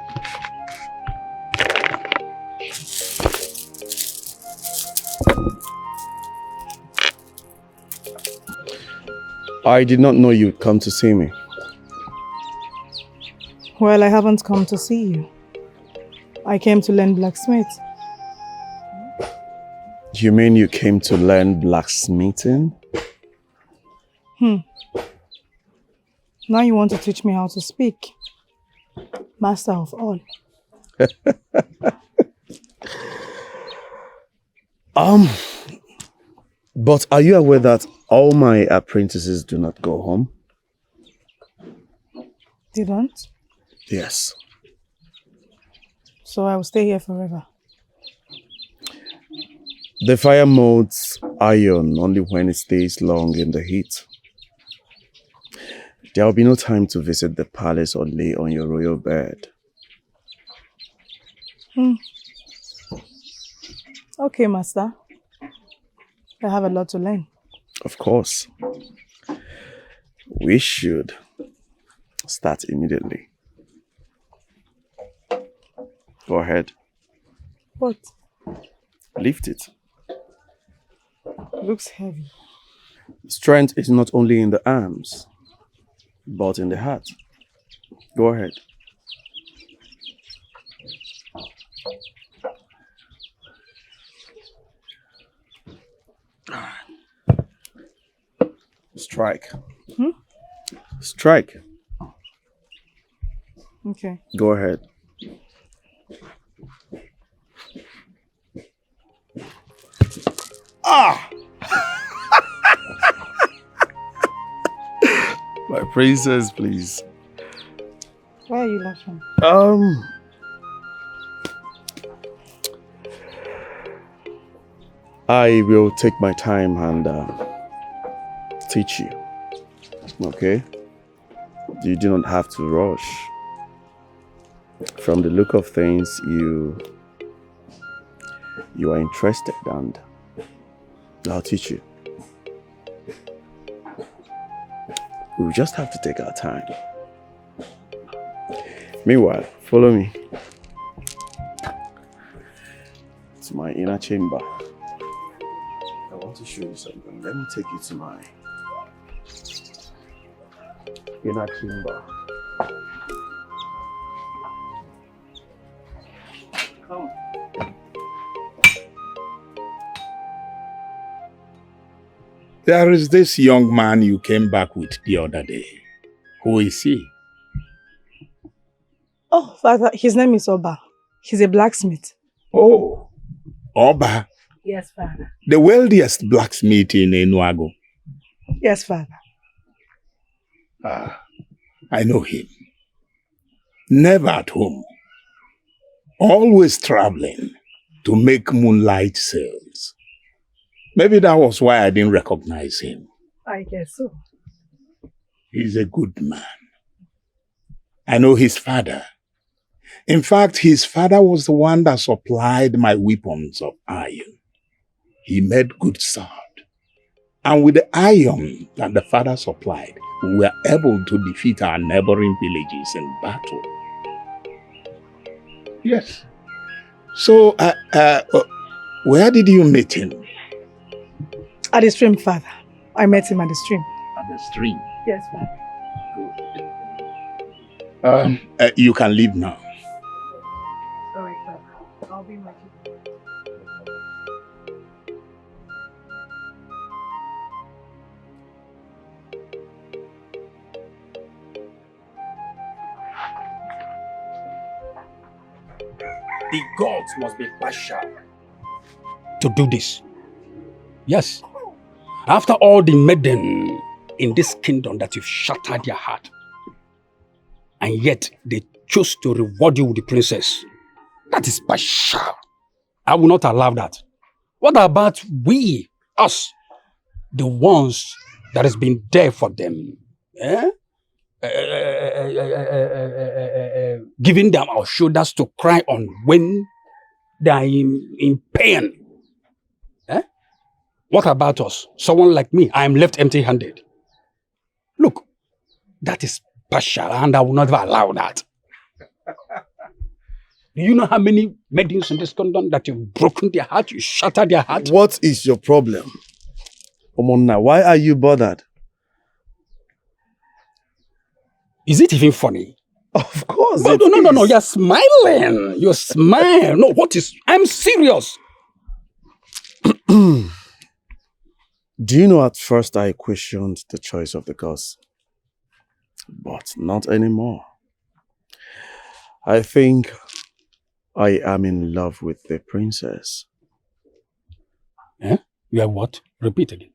I did not know you'd come to see me. Well, I haven't come to see you. I came to learn blacksmith. You mean you came to learn blacksmithing? Now you want to teach me how to speak. Master of all. But are you aware that all my apprentices do not go home? You don't? Yes. So I will stay here forever. The fire molds iron only when it stays long in the heat. There will be no time to visit the palace or lay on your royal bed. Okay, Master. I have a lot to learn. Of course. We should start immediately. Go ahead. What? Lift it. Looks heavy. Strength is not only in the arms, but in the heart. Go ahead. Strike. Strike. Okay. Go ahead. Ah! My princess, please. Why are you laughing? I will take my time and teach you. Okay? You do not have to rush. From the look of things, you are interested, and I'll teach you. We'll just have to take our time. Meanwhile, follow me to my inner chamber. I want to show you something. Let me take you to my inner chamber. Come. There is this young man you came back with the other day. Who is he? Oh, Father, his name is Oba. He's a blacksmith. Oh, Oba. Yes, Father. The wealthiest blacksmith in Enuago. Yes, Father. Ah, I know him. Never at home. Always traveling to make moonlight sales. Maybe that was why I didn't recognize him. I guess so. He's a good man. I know his father. In fact, his father was the one that supplied my weapons of iron. He made good sword. And with the iron that the father supplied, we were able to defeat our neighboring villages in battle. Yes. So, where did you meet him? At the stream, Father. I met him at the stream. At the stream? Yes, Father. Good. You can leave now. All right, Father. I'll be with you. The gods must be partial to do this. Yes. After all the maiden in this kingdom that you've shattered their heart, and yet they chose to reward you with the princess. That is partial. I will not allow that. What about we, us, the ones that has been there for them? Giving them our shoulders to cry on when they are in pain. What about us? Someone like me, I am left empty-handed. Look, that is partial and I will not allow that. Do you know how many maidens in this kingdom that you've broken their heart, you shattered their heart? What is your problem? Omonna, why are you bothered? Is it even funny? Of course. No, you're smiling. You're smiling. No, I'm serious. Do you know at first I questioned the choice of the gods? But not anymore. I think I am in love with the princess. Eh? You are what? Repeat again.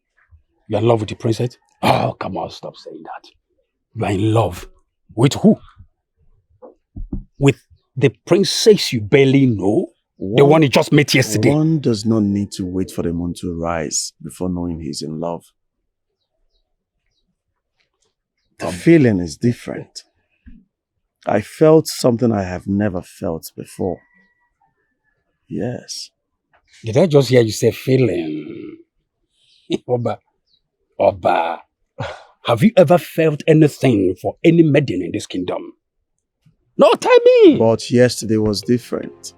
You are in love with the princess? Oh, come on, stop saying that. You are in love. With who? With the princess you barely know? The one you just met yesterday? One does not need to wait for the moon to rise before knowing he's in love. The feeling is different. I felt something I have never felt before. Yes. Did I just hear you say feeling? Oba, have you ever felt anything for any maiden in this kingdom? No, tell me! But yesterday was different.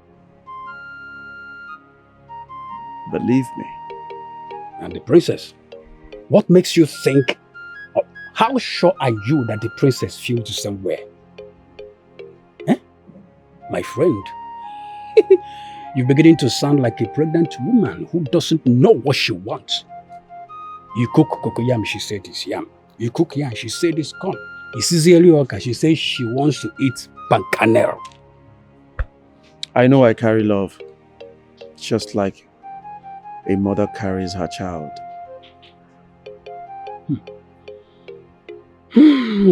Believe me. And the princess? What makes you think? How sure are you that the princess feels the same way? Eh? My friend, you're beginning to sound like a pregnant woman who doesn't know what she wants. You cook cocoyam, she said it's yam. You cook yam, she said it's corn. Isizeli Oka, she says she wants to eat pankanel. I know I carry love, just like a mother carries her child.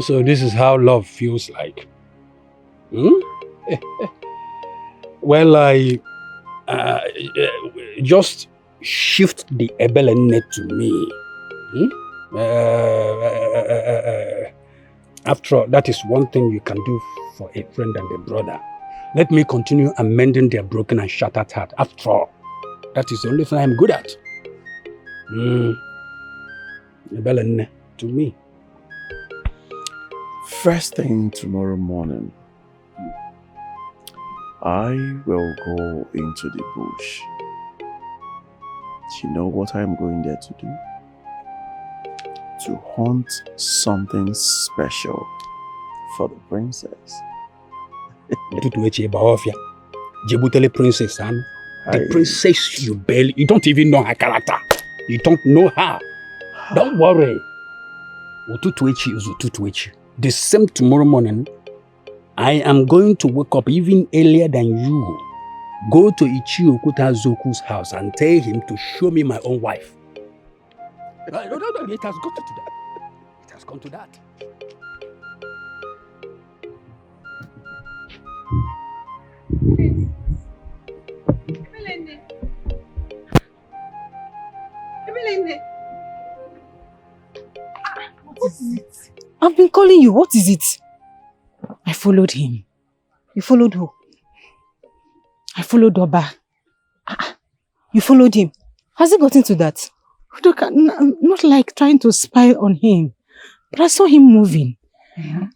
So this is how love feels like. Well, I just shift the ebelene to me. After all, that is one thing you can do for a friend and a brother. Let me continue amending their broken and shattered heart. After all, that is the only thing I'm good at. Ebelene to me. First thing tomorrow morning, I will go into the bush. Do you know what I am going there to do? To hunt something special for the princess. The princess you don't even know her character. You don't know her. Don't worry. The same tomorrow morning, I am going to wake up even earlier than you. Go to Ichi Okuta Zoku's house and tell him to show me my own wife. No, it has got to that. It has gone to that. What is it? I've been calling you. What is it? I followed him. You followed who? I followed Oba. You followed him? Has he gotten to that? Look, not like trying to spy on him. But I saw him moving.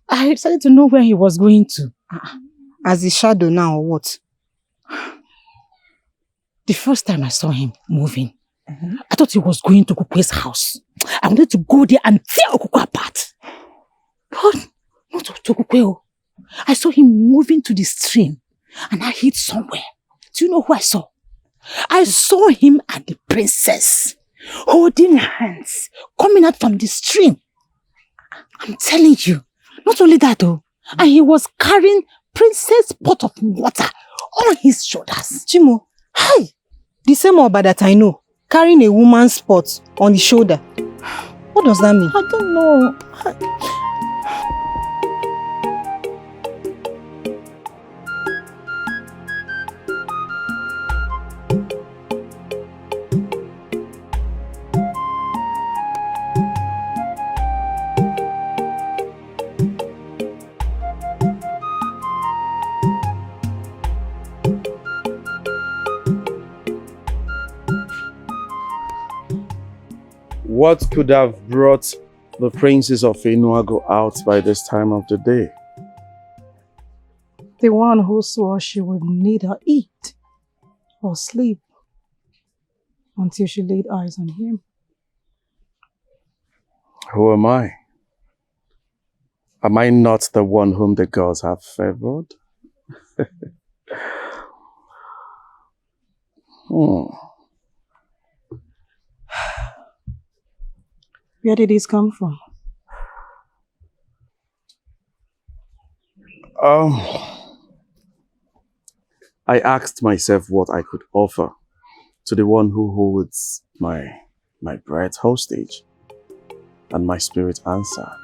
I decided to know where he was going to. As a shadow now or what? The first time I saw him moving, I thought he was going to Kuku's house. I wanted to go there and tear Okuku apart. But not to Kuku. I saw him moving to the stream and I hid somewhere. Do you know who I saw? I saw him and the princess holding hands, coming out from the stream. I'm telling you, not only that though, and he was carrying princess pot of water on his shoulders. Chimo, hi! The same Oba that I know, carrying a woman's pot on the shoulder. What does that mean? I don't know. What could have brought the princes of Enuago out by this time of the day? the one who swore she would neither eat or sleep until she laid eyes on him. Who am I? Am I not the one whom the gods have favored? Where did this come from? I asked myself what I could offer to the one who holds my breath hostage, and my spirit answered,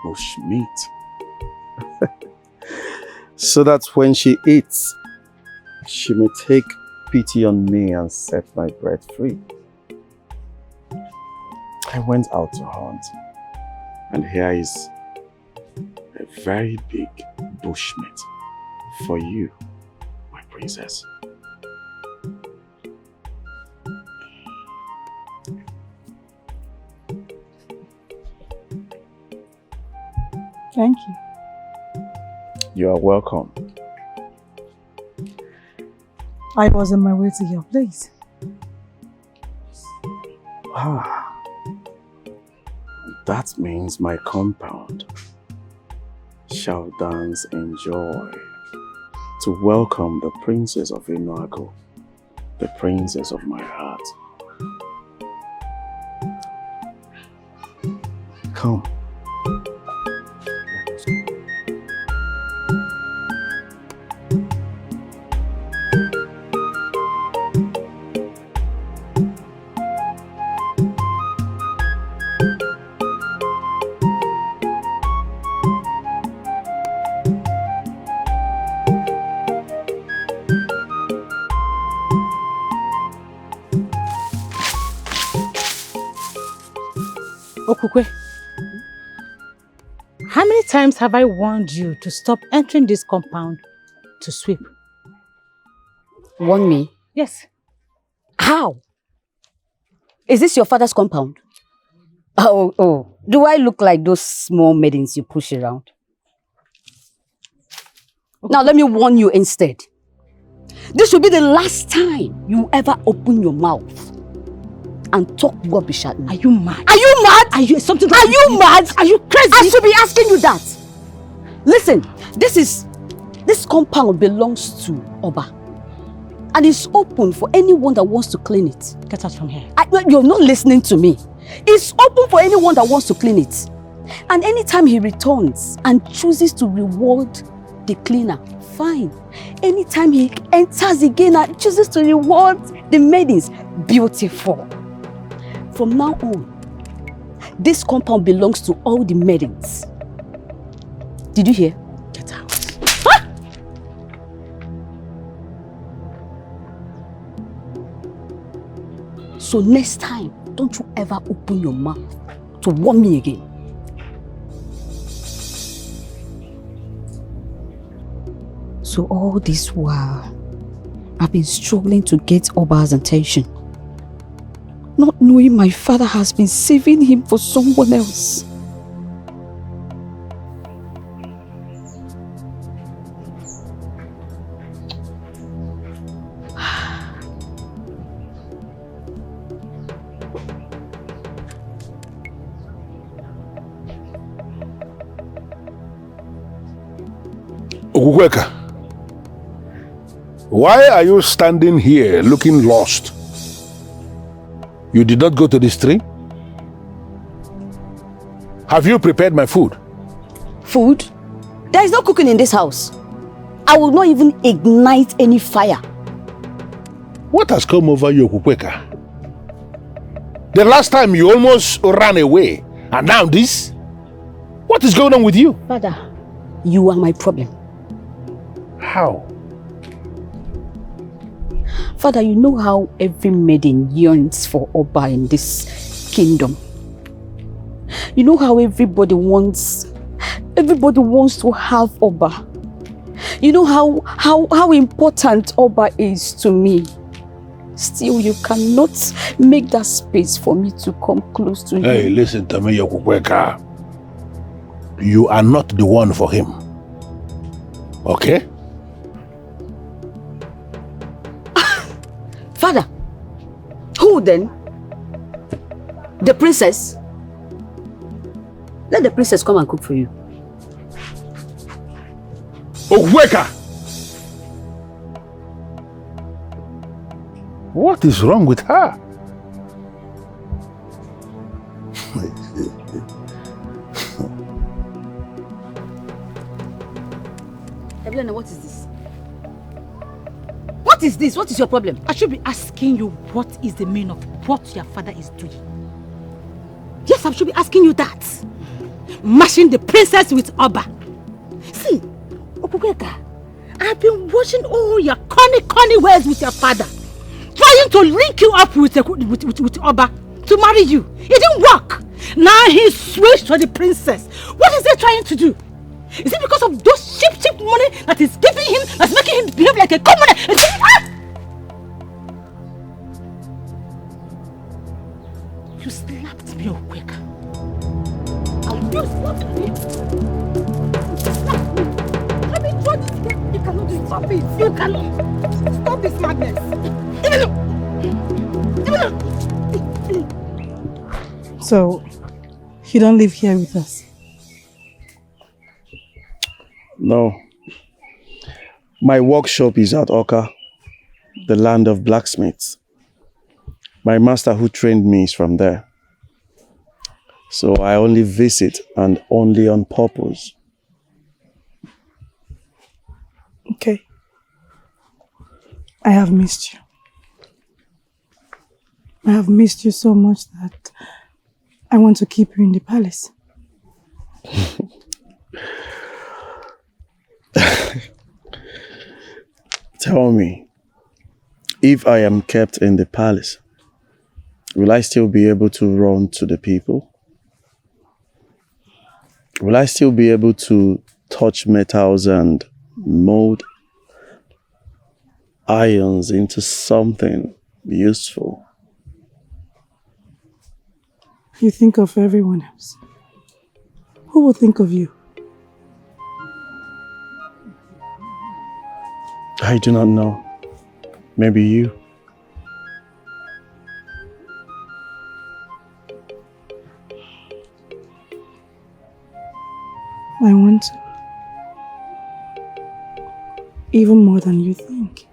bushmeat. So that when she eats, she may take pity on me and set my breath free. I went out to hunt, and here is a very big bushmeat for you, my princess. Thank you. You are welcome. I was on my way to your place. That means my compound shall dance in joy to welcome the princess of Inuago, the princess of my heart. Come. Okukwe, how many times have I warned you to stop entering this compound to sweep? Warn me? Yes. How? Is this your father's compound? Oh. Do I look like those small maidens you push around? Okay. Now let me warn you instead. This will be the last time you ever open your mouth and talk rubbish at me. Are you mad? Are you mad? Are you something? Are you mad? Are you crazy? I should be asking you that. Listen, this compound belongs to Oba, and it's open for anyone that wants to clean it. Get out from here. You're not listening to me. It's open for anyone that wants to clean it, and anytime he returns and chooses to reward the cleaner, fine. Anytime he enters again and chooses to reward the maidens, beautiful. From now on, this compound belongs to all the maidens. Did you hear? Get out. Ah! So next time, don't you ever open your mouth to warn me again. So all this while, I've been struggling to get Oba's attention, not knowing my father has been saving him for someone else. Okukweka, why are you standing here looking lost? You did not go to the stream? Have you prepared my food? Food? There is no cooking in this house. I will not even ignite any fire. What has come over you, Okukweka? The last time you almost ran away, and now this? What is going on with you? Father, you are my problem. How? Father, you know how every maiden yearns for Oba in this kingdom. You know how everybody wants to have Oba. You know how important Oba is to me. Still, you cannot make that space for me to come close to him. Hey, listen to me, Okukweka. You are not the one for him. Okay? Father, who then? The princess? Let the princess come and cook for you. Oweka! What is wrong with her? Evelyn, what is this? What is this? What is your problem? I should be asking you what is the meaning of what your father is doing. Yes, I should be asking you that. Mashing the princess with Oba. See, Opugeka, I've been watching all your corny words with your father. Trying to link you up with Oba to marry you. It didn't work. Now he switched to the princess. What is he trying to do? Is it because of those cheap money that is giving him, that's making him behave like a commoner? You slapped me, Okweka. You slapped me? Let me try this again. You cannot do it. Stop it. You cannot. Stop this madness. So, you don't live here with us? No. My workshop is at Oka, the land of blacksmiths. My master who trained me is from there. So I only visit and only on purpose. Okay. I have missed you. I have missed you so much that I want to keep you in the palace. Tell me, if I am kept in the palace, will I still be able to run to the people? Will I still be able to touch metals and mold ions into something useful? You think of everyone else. Who will think of you? I do not know. Maybe you. I want to. Even more than you think.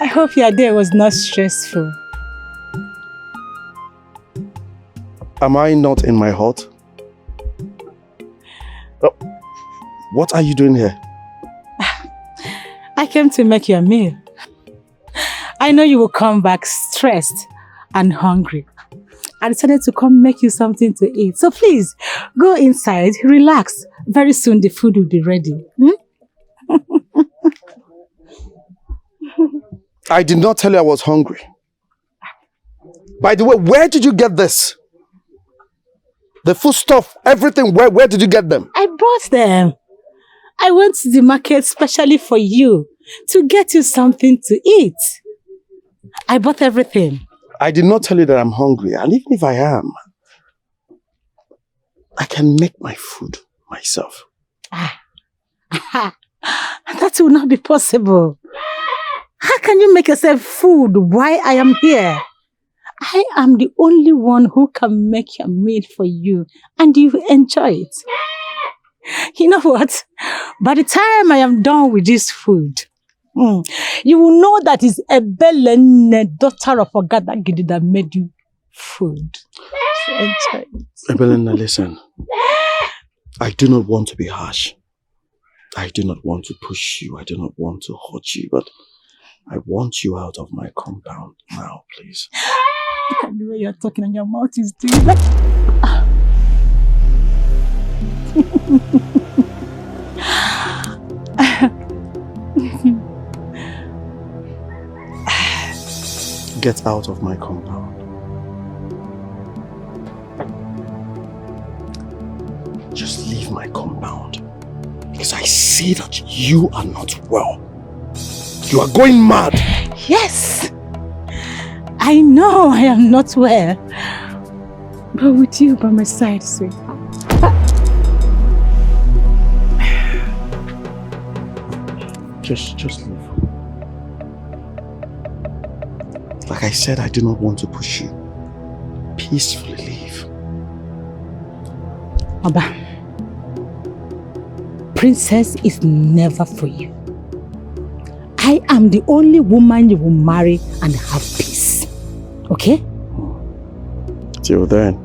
I hope your day was not stressful. Am I not in my hut? Oh, what are you doing here? I came to make you a meal. I know you will come back stressed and hungry. I decided to come make you something to eat. So please, go inside, relax. Very soon the food will be ready. I did not tell you I was hungry. By the way, where did you get this? The food stuff, everything, where did you get them? I brought them. I went to the market specially for you to get you something to eat. I bought everything. I did not tell you that I'm hungry, and even if I am, I can make my food myself. That will not be possible. How can you make yourself food while I am here? I am the only one who can make your meal for you and you enjoy it. You know what? By the time I am done with this food, you will know that it's Ebelene, daughter of Ogadagidi, that made you food. So enjoy it. Ebelene, listen. I do not want to be harsh. I do not want to push you. I do not want to hurt you, but I want you out of my compound now, please. Look at the way you're talking and your mouth is doing that. Get out of my compound. Just leave my compound. Because I see that you are not well. You are going mad. Yes. I know I am not well. But with you by my side, sweetheart. Just leave. Like I said, I do not want to push you. Peacefully leave. Oba, princess is never for you. I am the only woman you will marry and have peace. Okay? Till then,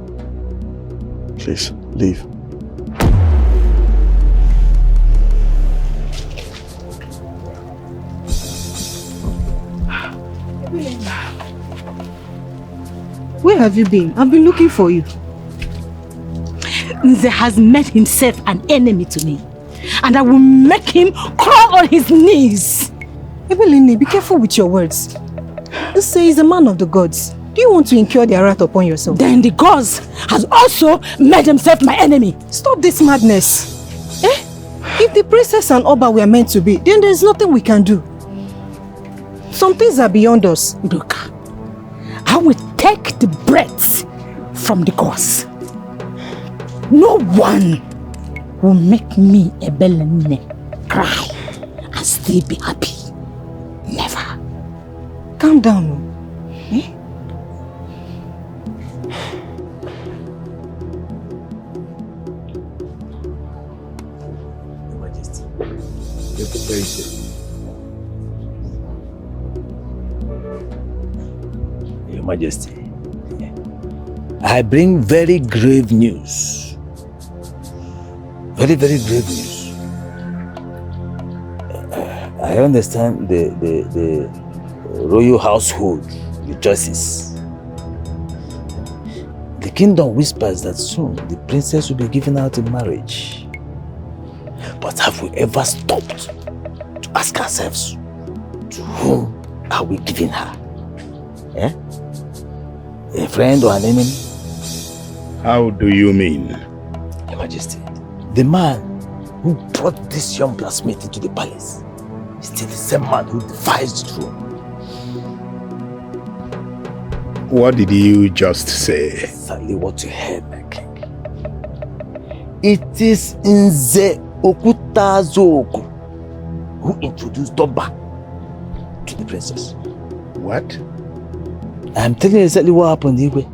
please leave. Where have you been? I've been looking for you. Nze has made himself an enemy to me. And I will make him crawl on his knees. Ebelini, be careful with your words. This is a man of the gods. Do you want to incur their wrath upon yourself? Then the gods has also made himself my enemy. Stop this madness. If the princess and Oba were meant to be, then there's nothing we can do. Some things are beyond us. Look, I will take the breath from the gods. No one will make me Ebelene cry and still be happy. Never. Calm down. Your Majesty. Very safe. Your Majesty. I bring very grave news. Very, very grave news. I understand the royal household rejoices. The kingdom whispers that soon the princess will be given out in marriage. But have we ever stopped to ask ourselves, to whom are we giving her? A friend or an enemy? How do you mean? Your Majesty, the man who brought this young blacksmith into the palace is still the same man who defies the throne. What did you just say? Exactly what you heard, my king. It is Nze Okutazoku who introduced Doba to the princess. What? I'm telling you exactly what happened, Igwe.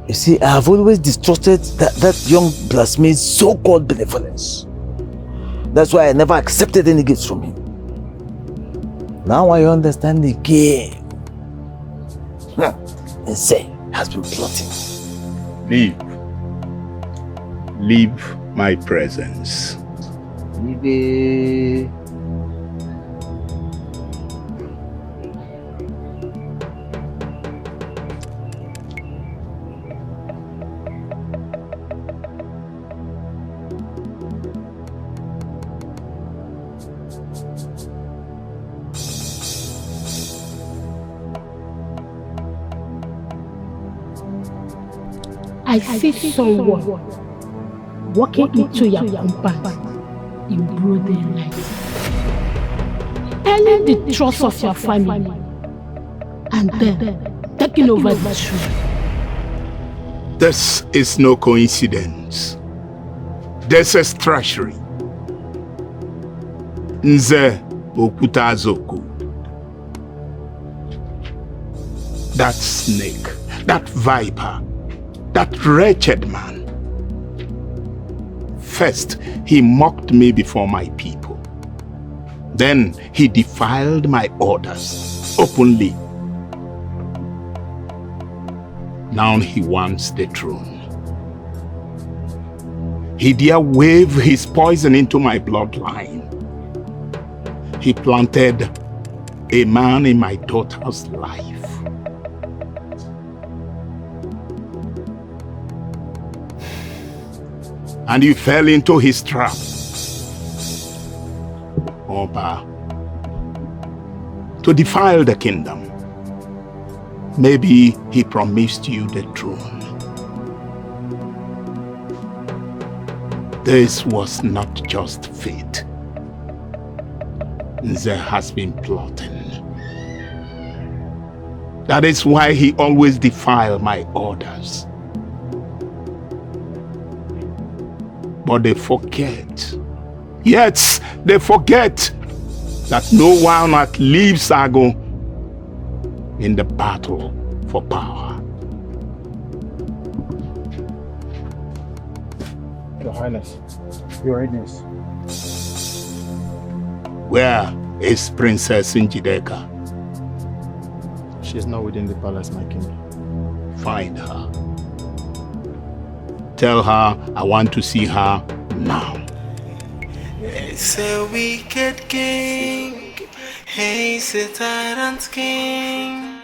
You see, I have always distrusted that young blacksmith's so-called benevolence. That's why I never accepted any gifts from him. Now I understand the game. Nze has been plotting. Leave my presence. Leave. I I see someone walking into your compound in broad daylight, earning the trust of your family, and then taking over the truth. This is no coincidence. This is treachery. Nze Okutazoku. That snake, that viper, that wretched man. First, he mocked me before my people. Then he defiled my orders openly. Now he wants the throne. He dare wave his poison into my bloodline. He planted a man in my daughter's life. And you fell into his trap. Oba, to defile the kingdom. Maybe he promised you the throne. This was not just fate. Nze has been plotting. That is why he always defiles my orders. But they forget. Yes, they forget that no one outlives Ago in the battle for power. Your Highness, Your Highness. Where is Princess Njideka? She is not within the palace, my king. Find her. Tell her I want to see her now. It's a wicked king. He's a tyrant king.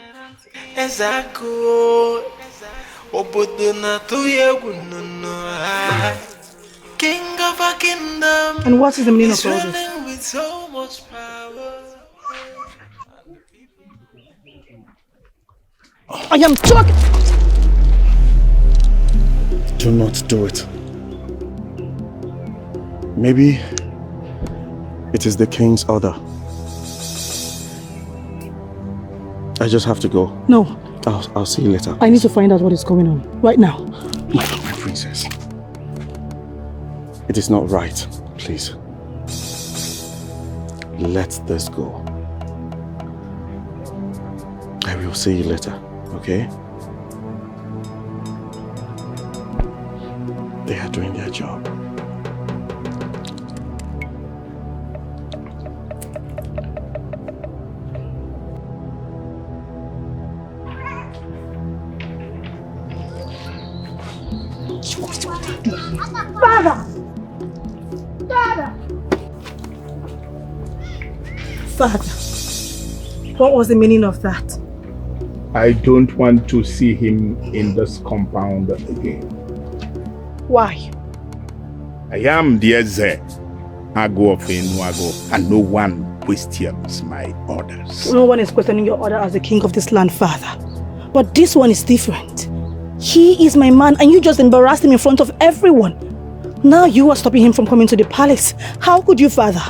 As I go, King of a kingdom. And what is the meaning of all this? With so much power. I am talking. Do not do it. Maybe it is the king's order. I just have to go. No. I'll see you later. I need to find out what is going on right now. My princess. It is not right. Please. Let this go. I will see you later, okay? They are doing their job. Father! Father, what was the meaning of that? I don't want to see him in this compound again. Why? I am the Adaeze, Ago of Enuago, and no one questions my orders. No one is questioning your order as the king of this land, Father. But this one is different. He is my man and you just embarrassed him in front of everyone. Now you are stopping him from coming to the palace. How could you, Father?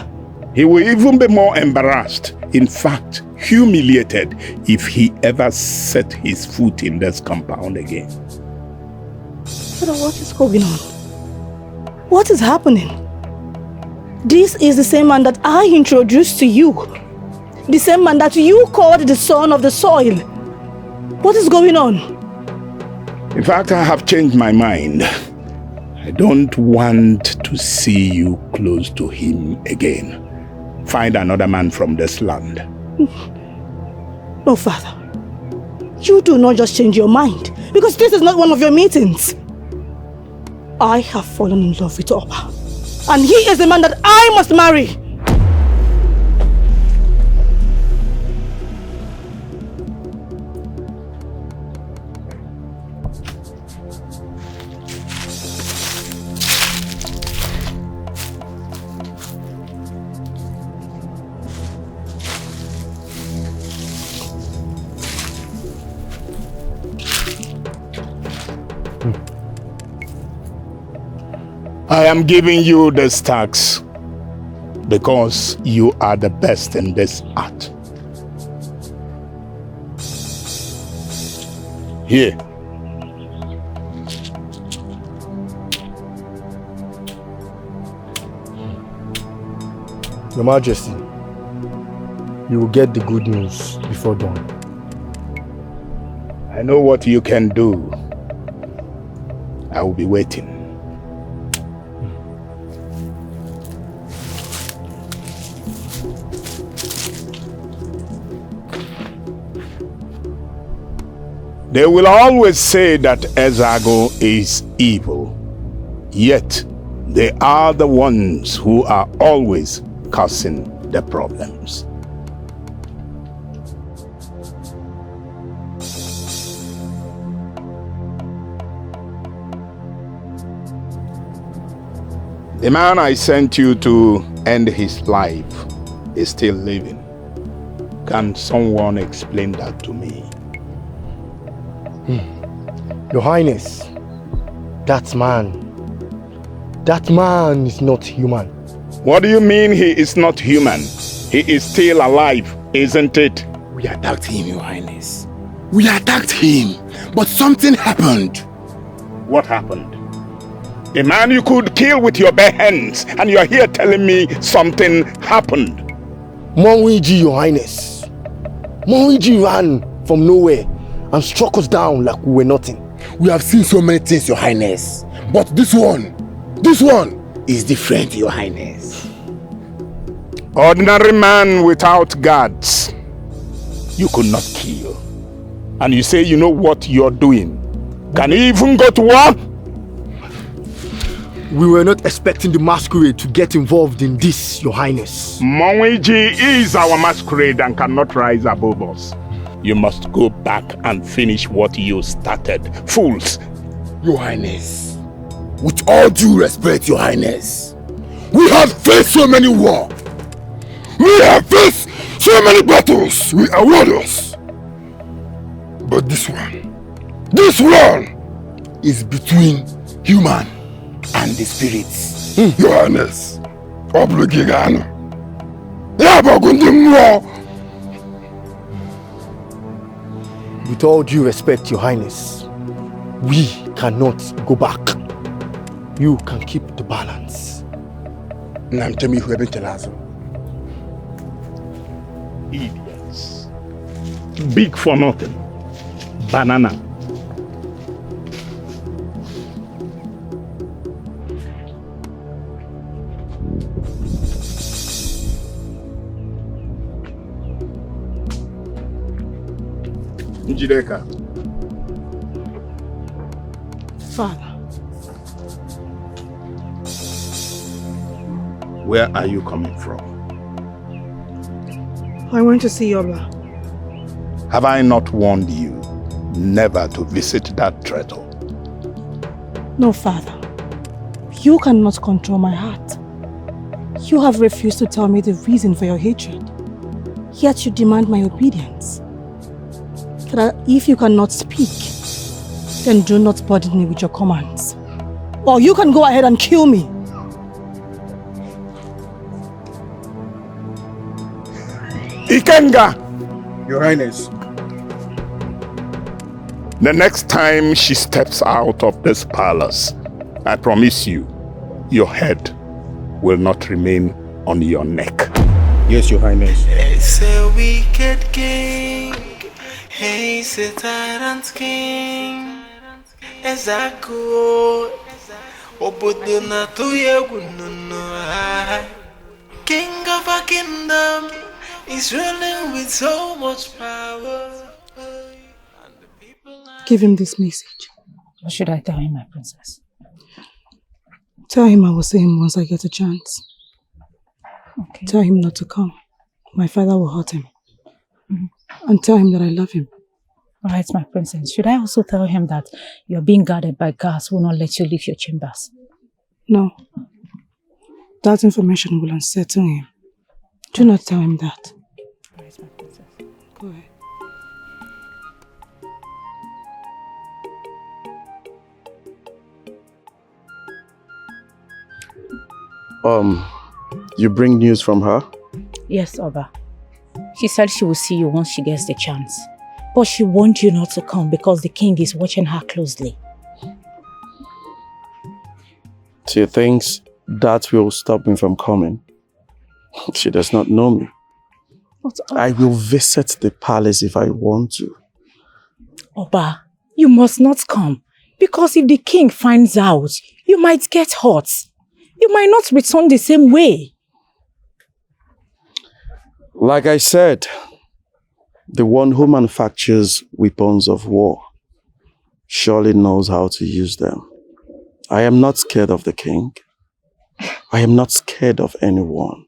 He will even be more embarrassed, in fact, humiliated, if he ever set his foot in this compound again. Father, what is going on? What is happening? This is the same man that I introduced to you. The same man that you called the son of the soil. What is going on? In fact, I have changed my mind. I don't want to see you close to him again. Find another man from this land. No, Father. You do not just change your mind, because this is not one of your meetings. I have fallen in love with Oba, and he is the man that I must marry. I am giving you this tax because you are the best in this art. Here. Your Majesty, you will get the good news before dawn. I know what you can do. I will be waiting. They will always say that Ezago is evil, yet they are the ones who are always causing the problems. The man I sent you to end his life is still living. Can someone explain that to me? Your Highness, that man is not human. What do you mean he is not human? He is still alive, isn't it? We attacked him, Your Highness. We attacked him, but something happened. What happened? A man you could kill with your bare hands, and you're here telling me something happened. Monwiji, Your Highness. Monwiji ran from nowhere and struck us down like we were nothing. We have seen so many things, Your Highness. But this one is different, Your Highness. Ordinary man without guards. You could not kill. And you say you know what you're doing. Can you even go to war? We were not expecting the masquerade to get involved in this, Your Highness. Monwiji is our masquerade and cannot rise above us. You must go back and finish what you started. Fools! Your Highness, with all due respect, Your Highness, we have faced so many wars. We have faced so many battles. We are warriors. But this one is between human and the spirits. Your Highness, obligigano. With all due respect, Your Highness, we cannot go back. You can keep the balance. Namtemi Hueben Telazo. Idiots. Big for nothing. Banana. Njideka. Father. Where are you coming from? I went to see Yoba. Have I not warned you never to visit that traitor? No, Father. You cannot control my heart. You have refused to tell me the reason for your hatred. Yet you demand my obedience. That if you cannot speak, then do not burden me with your commands. Or you can go ahead and kill me. Ikenga! Your Highness. The next time she steps out of this palace, I promise you, your head will not remain on your neck. Yes, Your Highness. It's a wicked king. He's a tyrant king. Ezaku. Obodo na tuyegu no. King of a kingdom is ruling with so much power. Give him this message. What should I tell him, my princess? Tell him I will see him once I get a chance. Okay. Tell him not to come. My father will hurt him. And tell him that I love him. Alright, my princess. Should I also tell him that you're being guarded by guards who will not let you leave your chambers? No. That information will unsettle him. Do not tell him that. Alright, my princess. Go ahead. You bring news from her? Yes, Oba. She said she will see you once she gets the chance. But she warned you not to come because the king is watching her closely. She thinks that will stop me from coming. She does not know me. I will visit the palace if I want to. Oba, you must not come. Because if the king finds out, you might get hurt. You might not return the same way. Like I said, the one who manufactures weapons of war surely knows how to use them. I am not scared of the king. I am not scared of anyone.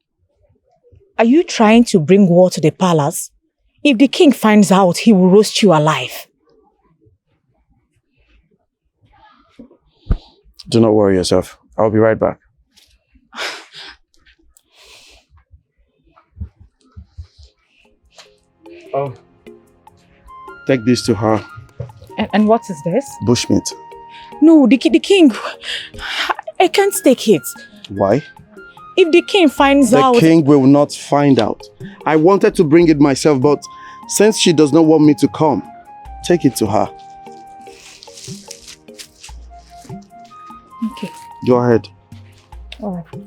Are you trying to bring war to the palace? If the king finds out, he will roast you alive. Do not worry yourself. I'll be right back. Oh, take this to her. And what is this? Bushmeat. No, the king. I can't take it. Why? If the king finds out... The king will not find out. I wanted to bring it myself, but since she does not want me to come, take it to her. Okay. Go ahead. All right.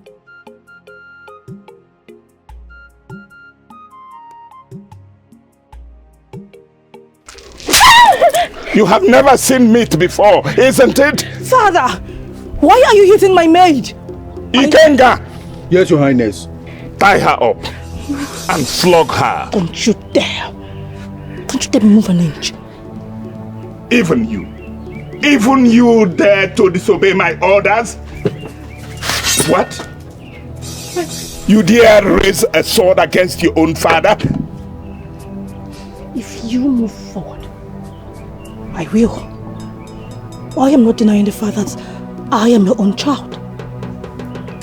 You have never seen meat before, isn't it? Father, why are you hitting my maid? Ikenga! Yes, Your Highness. Tie her up and flog her. Don't you dare. Don't you dare move an inch. Even you dare to disobey my orders? What? You dare raise a sword against your own father? If you move forward, I will. I am not denying the fact that I am your own child.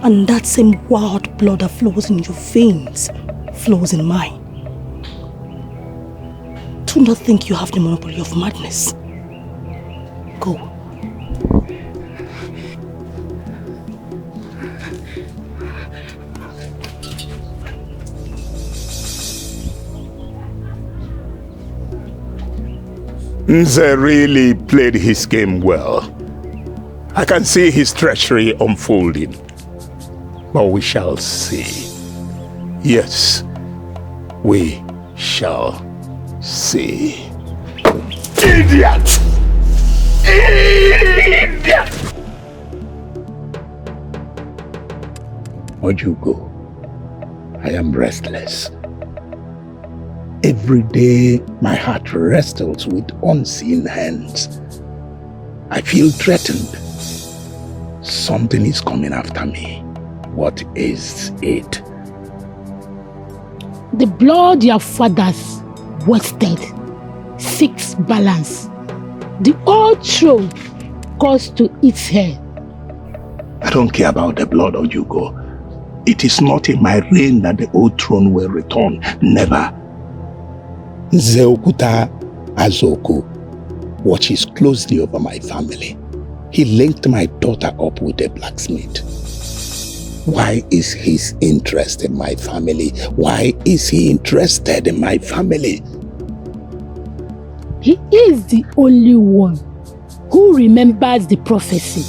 And that same wild blood that flows in your veins flows in mine. Do not think you have the monopoly of madness. Go. Nze really played his game well. I can see his treachery unfolding. But we shall see. Yes, we shall see. Idiot! Idiot! Ojugo, I am restless. Every day my heart wrestles with unseen hands. I feel threatened. Something is coming after me. What is it? The blood your fathers wasted seeks balance. The old throne calls to its head. I don't care about the blood, Ojugo. It is not in my reign that the old throne will return. Never. Nzeokuta Azoku watches closely over my family. He linked my daughter up with a blacksmith. Why is his interest in my family? Why is he interested in my family? He is the only one who remembers the prophecy.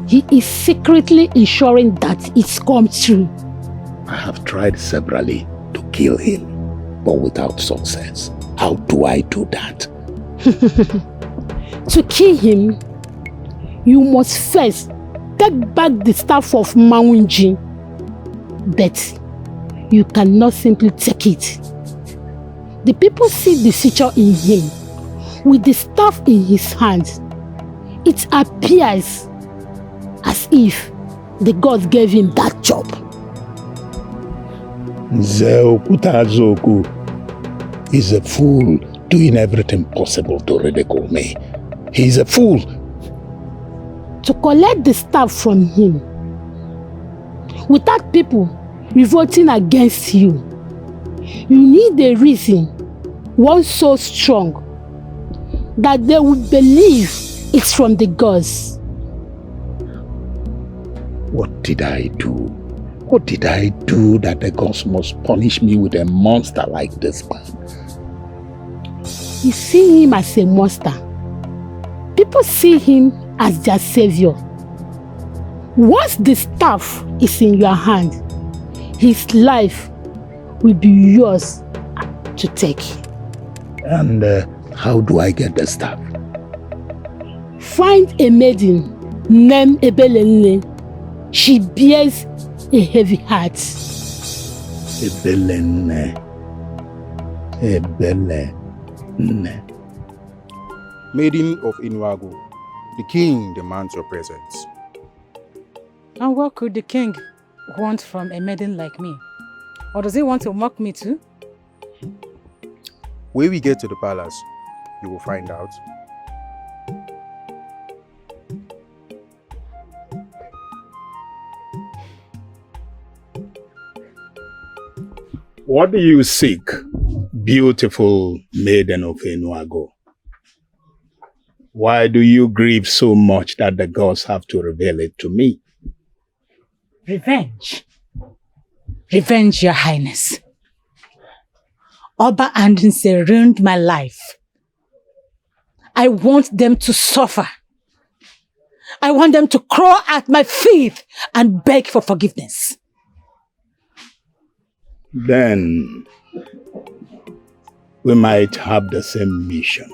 He is secretly ensuring that it's come true. I have tried severally to kill him, but without success. How do I do that? To kill him, you must first take back the staff of Maunji. But you cannot simply take it. The people see the future in him. With the staff in his hands, it appears as if the gods gave him that job. Nzeokuta Azoku is a fool doing everything possible to ridicule me. He is a fool. To collect the staff from him, without people revolting against you, you need a reason, one so strong, that they would believe it's from the gods. What did I do? What did I do that the gods must punish me with a monster like this man? You see him as a monster. People see him as their savior. Once the staff is in your hand, his life will be yours to take. And how do I get the staff? Find a maiden named Ebelene. She bears a heavy heart. Ebelene. Maiden of Inuago, the king demands your presence. And what could the king want from a maiden like me? Or does he want to mock me too? When we get to the palace, you will find out. What do you seek, beautiful maiden of Enuago? Why do you grieve so much that the gods have to reveal it to me? Revenge. Revenge, Your Highness. Oba and Nse ruined my life. I want them to suffer. I want them to crawl at my feet and beg for forgiveness. Then we might have the same mission.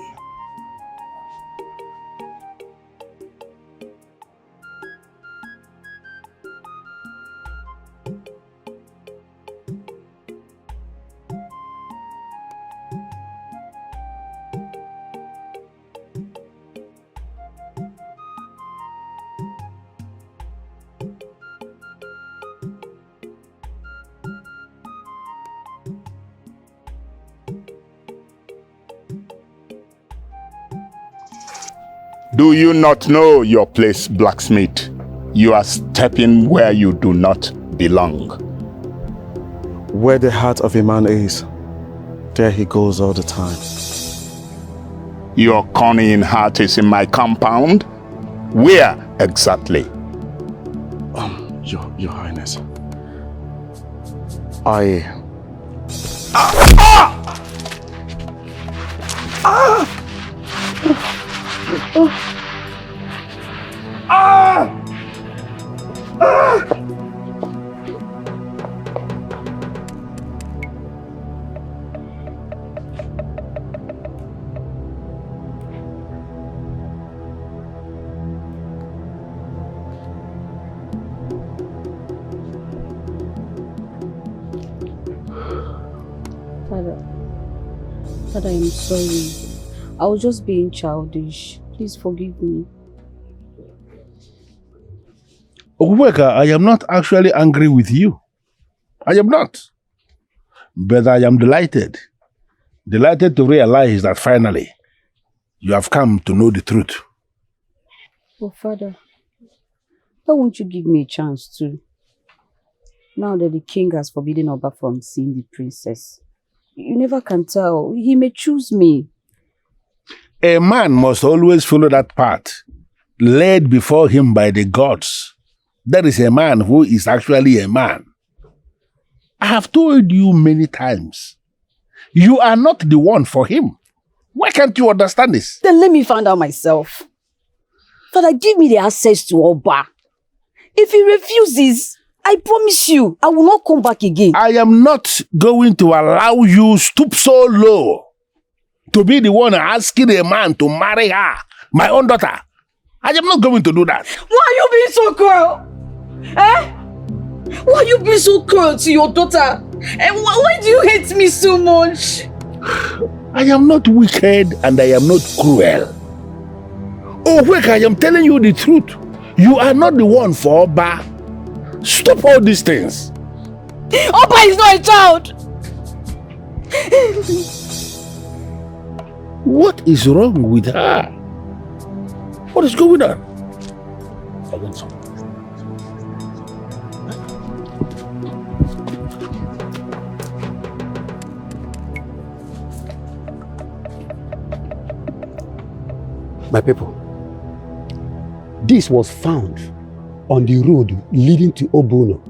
Do you not know your place, blacksmith? You are stepping where you do not belong. Where the heart of a man is, there he goes all the time. Your cunning heart is in my compound? Where exactly? Your Highness. Father, I'm sorry. I was just being childish. Please forgive me. Ogweka, I am not actually angry with you. I am not. But I am delighted. Delighted to realize that finally you have come to know the truth. Oh, Father, why won't you give me a chance too? Now that the king has forbidden Oba from seeing the princess, you never can tell. He may choose me. A man must always follow that path, led before him by the gods. That is a man who is actually a man. I have told you many times, you are not the one for him. Why can't you understand this? Then let me find out myself. Father, give me the access to Oba. If he refuses, I promise you, I will not come back again. I am not going to allow you stoop so low to be the one asking a man to marry her, my own daughter. I am not going to do that. Why are you being so cruel? Eh? Why are you being so cruel to your daughter? And why do you hate me so much? I am not wicked and I am not cruel. Oh, Wek, I am telling you the truth. You are not the one for Oba. Stop all these things. Oba is not a child. What is wrong with her? What is going on? I want some. My people, this was found on the road leading to Obono,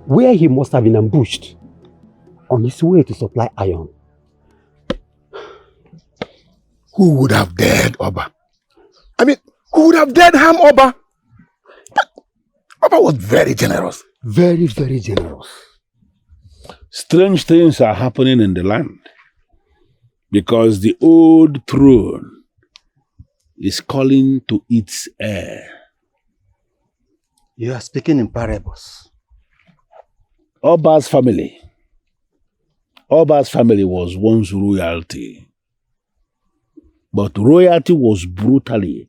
where he must have been ambushed on his way to supply iron. Who would have dared Oba? I mean, who would have dared harm Oba? Oba was very generous. Very, very generous. Strange things are happening in the land because the old throne is calling to its heir. You are speaking in parables. Oba's family was once royalty, but royalty was brutally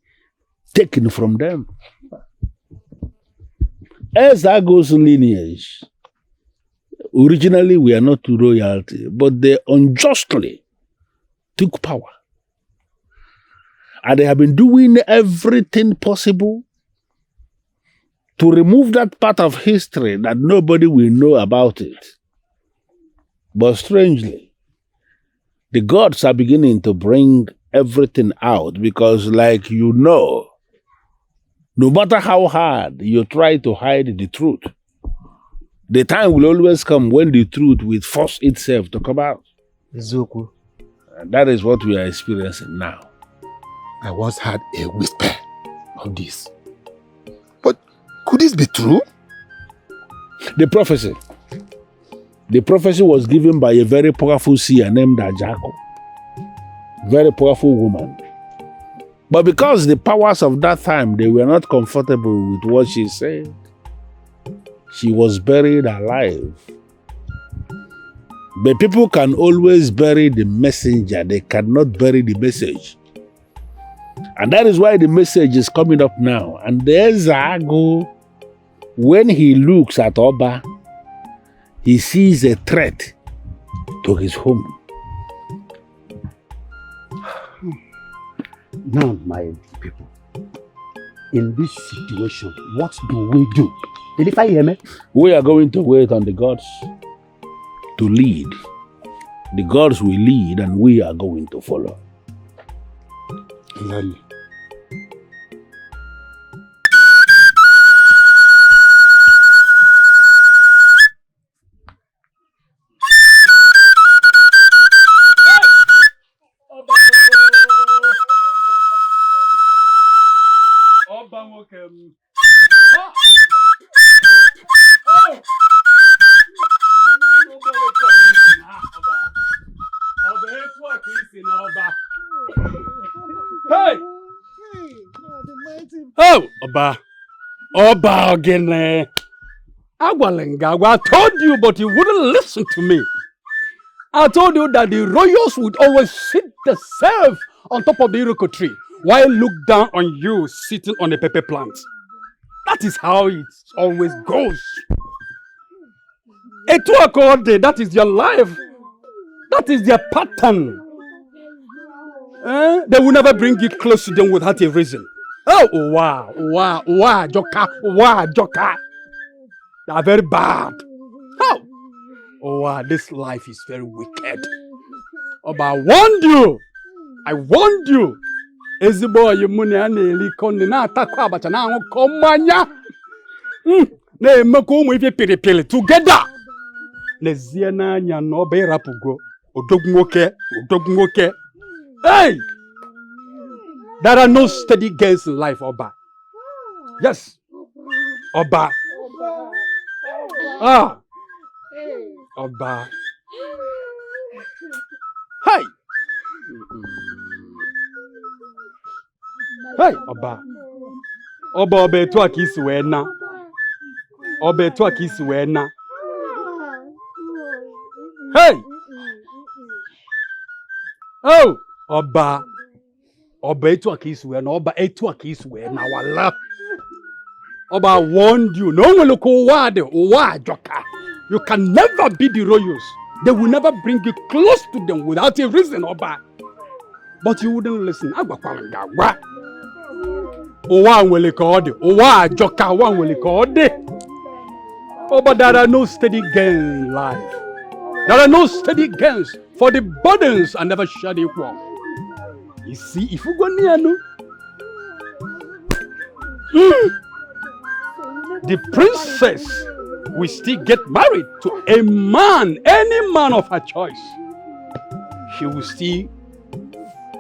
taken from them. Adaeze's lineage, originally we are not royalty, but they unjustly took power. And they have been doing everything possible to remove that part of history that nobody will know about it. But strangely, the gods are beginning to bring everything out because, like you know, no matter how hard you try to hide the truth, the time will always come when the truth will force itself to come out. Zoku. And that is what we are experiencing now. I once had a whisper of this. But could this be true? The prophecy was given by a very powerful seer named Ajako. Very powerful woman. But because the powers of that time, they were not comfortable with what she said, she was buried alive. But people can always bury the messenger, they cannot bury the message. And that is why the message is coming up now. And there's Ago, when he looks at Oba, he sees a threat to his home. Now, my people, in this situation, what do we do? Did you hear me? We are going to wait on the gods to lead. The gods will lead and we are going to follow. Clearly. Oh, Oba again. I told you, but you wouldn't listen to me. I told you that the royals would always sit themselves on top of the iroko tree while look down on you sitting on a pepper plant. That is how it always goes. That is your life. That is their pattern. They will never bring you close to them without a reason. Oh, wow, Joka. They are very bad. How? Oh, wow, this life is very wicked. Oh, but I warned you. Ezebo yemuni aneli konde na atakwa abacha na anwo komanya. Na emeko umu ife pili together. Nezie na anya no be rapugo. Odogun oke. Hey! There are no steady gains in life, Oba. Yes. Oba. Oba. Hey! Hey, Oba. Oba etu aka isi wee na. Oba etu aka isi wee na. Hey! Oh, Oba. Oba etu aka isi wee na. Oba etu aka isi wee na wala. Oba warned you. No one look Uwa Joka. You can never be the royals. They will never bring you close to them without a reason, Oba. But you wouldn't listen. Uwa nwele ka ode. Uwa Joka wa nwele ka ode. Oh, but there are no steady gains in life. There are no steady gains, for the burdens are never shared equal. You see, if you go near no, the princess will still get married to a man, any man of her choice. She will still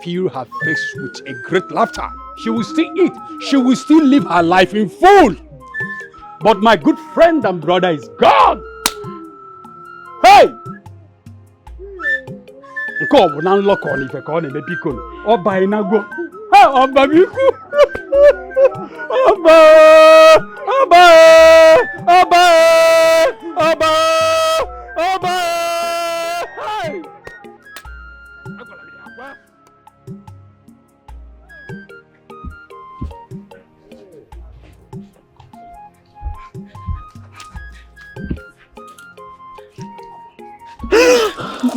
fill her face with a great laughter. She will still eat. She will still live her life in full. But my good friend and brother is gone. Hey! Nke ọ bụ na nlọkọ n'ife ka ọ na-eme biko ọ banye na gbo. Ha ọba biko. Ọba! Ọba! Ọba! Ọba! Ọba! Hey!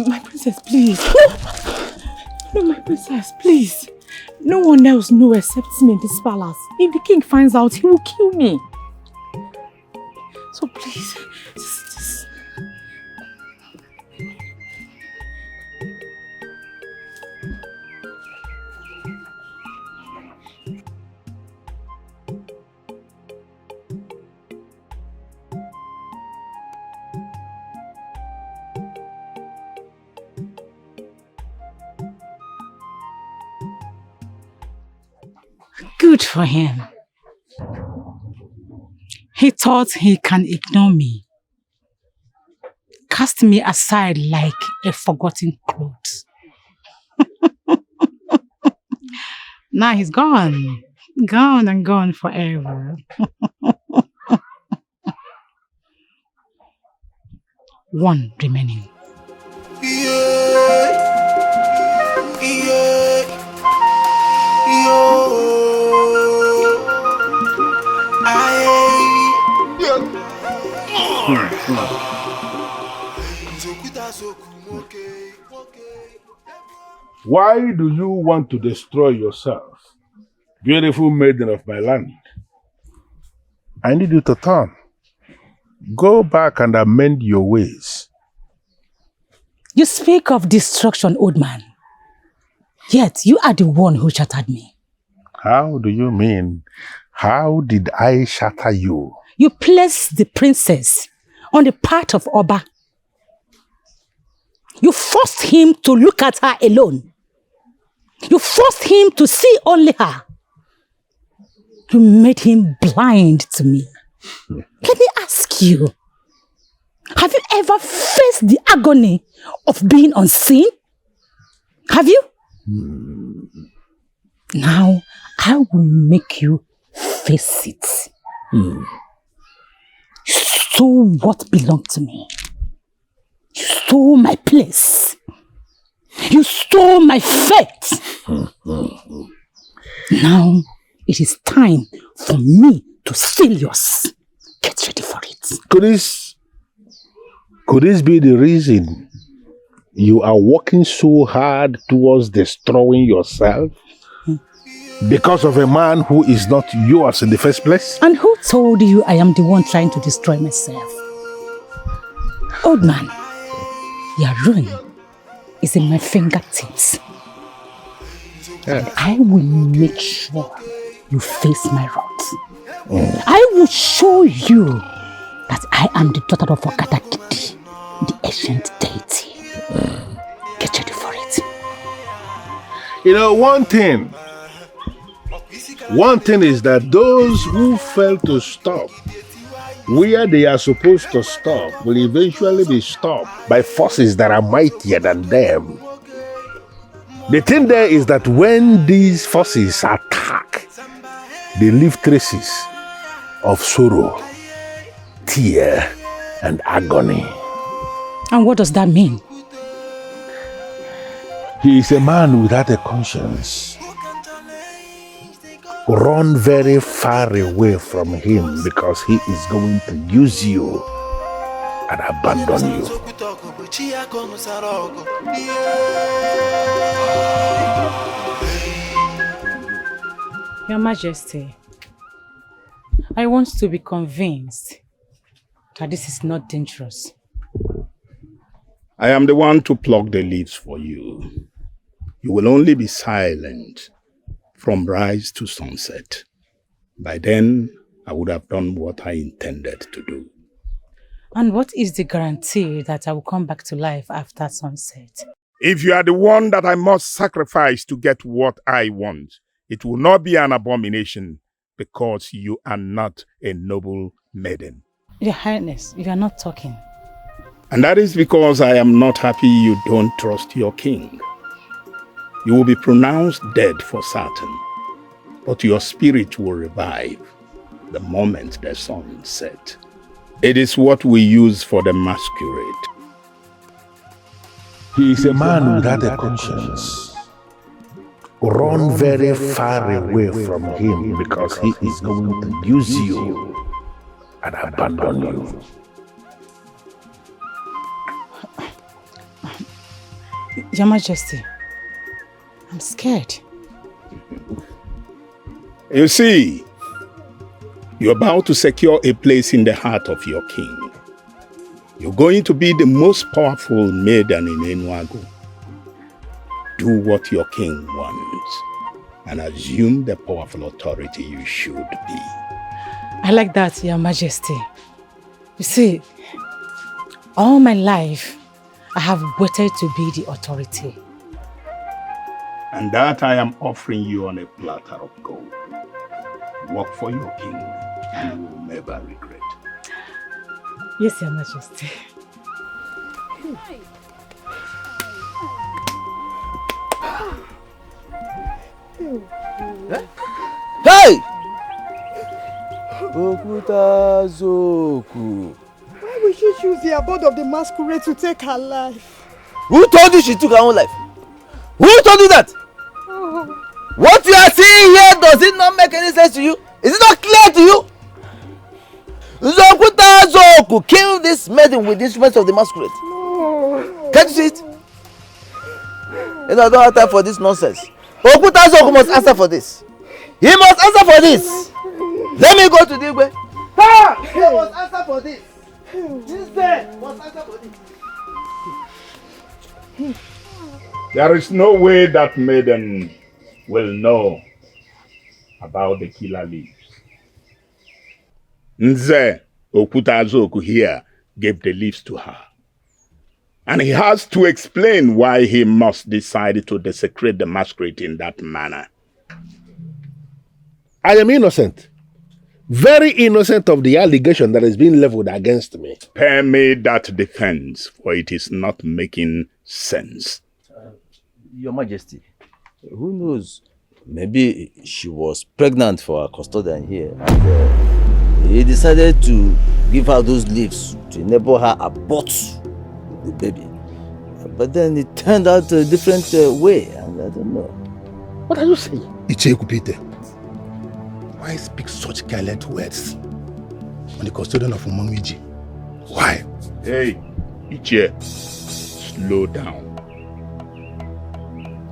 My princess, please. No, my princess, please. No one else knows except me in this palace. If the king finds out, he will kill me. So please, just... Good for him. He thought he can ignore me, cast me aside like a forgotten cloth. Now he's gone. Gone and gone forever. One remaining. Why do you want to destroy yourself, beautiful maiden of my land? I need you to turn. Go back and amend your ways. You speak of destruction, old man. Yet you are the one who shattered me. How do you mean? How did I shatter you? You placed the princess on the part of Oba. You forced him to look at her alone. You forced him to see only her. You made him blind to me. Let me ask you, have you ever faced the agony of being unseen? Have you? Now, I will make you face it. You stole what belonged to me. You stole my place. You stole my fate. Now, it is time for me to steal yours. Get ready for it. Could this be the reason you are working so hard towards destroying yourself? Because of a man who is not yours in the first place? And who told you I am the one trying to destroy myself? Old man, your ruin is in my fingertips. And I will make sure you face my wrath. I will show you that I am the daughter of Okadakiti, the ancient deity. Get ready for it. You know, one thing is that those who fail to stop where they are supposed to stop will eventually be stopped by forces that are mightier than them. The thing there is that when these forces attack, they leave traces of sorrow, tear, and agony. And what does that mean? He is a man without a conscience. Run very far away from him because he is going to use you and abandon you. Your Majesty, I want to be convinced that this is not dangerous. I am the one to pluck the leaves for you. You will only be silent from rise to sunset. By then, I would have done what I intended to do. And what is the guarantee that I will come back to life after sunset? If you are the one that I must sacrifice to get what I want, it will not be an abomination because you are not a noble maiden. Your Highness, you are not talking. And that is because I am not happy you don't trust your king. You will be pronounced dead for certain, but your spirit will revive the moment the sun sets. It is what we use for the masquerade. He is a man without a conscience. Run very far away from him because he is going to use you and abandon you. Your Majesty, I'm scared. You see, you're about to secure a place in the heart of your king. You're going to be the most powerful maiden in Enuago. Do what your king wants and assume the powerful authority you should be. I like that, Your Majesty. You see, all my life, I have waited to be the authority. And that I am offering you on a platter of gold. Work for your king, and you will never regret. Yes, Your Majesty. Hey! Okutazoku. Why would she choose the abode of the masquerade to take her life? Who told you she took her own life? Who told you that? Oh. What you are seeing here, does it not make any sense to you? Is it not clear to you? Okutazoku killed this maiden with the instruments of the masquerade. No. Can't you see it? You know, I don't have time for this nonsense. Okutazoku must answer for this. He must answer for this. Let me go to the Igwe. He must answer for this. This man must answer for this. There is no way that maiden will know about the killer leaves. Nze Okutazoku here gave the leaves to her. And he has to explain why he must decide to desecrate the masquerade in that manner. I am innocent. Very innocent of the allegation that is being leveled against me. Spare me that defense, for it is not making sense. Your Majesty, who knows? Maybe she was pregnant for her custodian here, and he decided to give her those leaves to enable her abort the baby. But then it turned out a different way, and I don't know. What are you saying? Ichekupite, why speak such careless words on the custodian of Umangwiji? Why? Hey, Iche, slow down.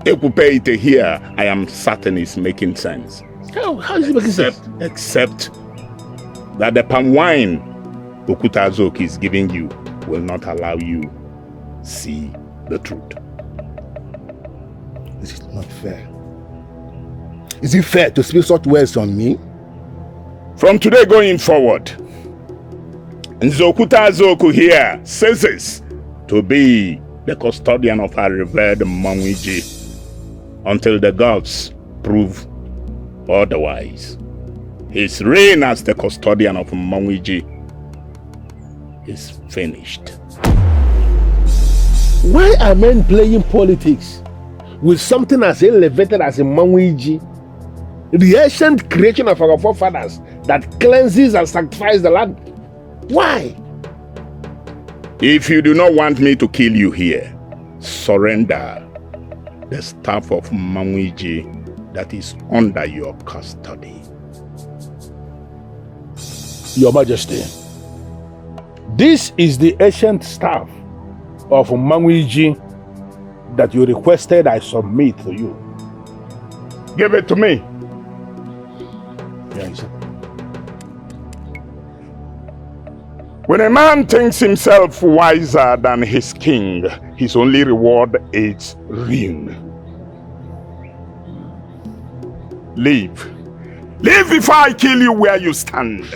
Ekupeite here, I am certain is making sense. How is it making sense? Except that the palm wine Okutazoku is giving you will not allow you see the truth. This is not fair. Is it fair to speak such words on me? From today going forward, Okutazoku here ceases to be the custodian of our revered Mangwiji until the gods prove otherwise. His reign as the custodian of Mangwiji is finished. Why are men playing politics with something as elevated as a Mangwiji, the ancient creation of our forefathers that cleanses and sanctifies the land? Why? If you do not want me to kill you here, surrender the staff of Mangwiji that is under your custody. Your Majesty, this is the ancient staff of Mangwiji that you requested I submit to you. Give it to me. Yes. When a man thinks himself wiser than his king, his only reward is ruin. Leave. Leave before I kill you where you stand.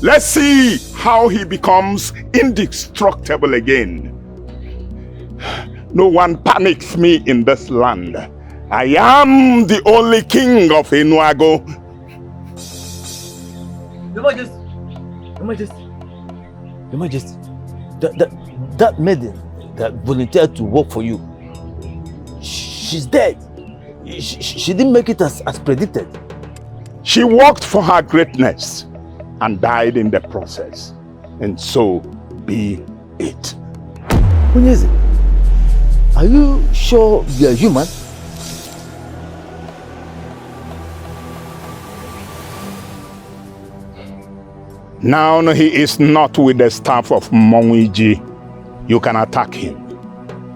Let's see how he becomes indestructible again. No one panics me in this land. I am the only king of Enuago. Your Majesty, that maiden that volunteered to work for you, she's dead. She didn't make it as predicted. She worked for her greatness and died in the process. And so be it. Adaeze, are you sure you're human? Now he is not with the staff of Monwiji. You can attack him.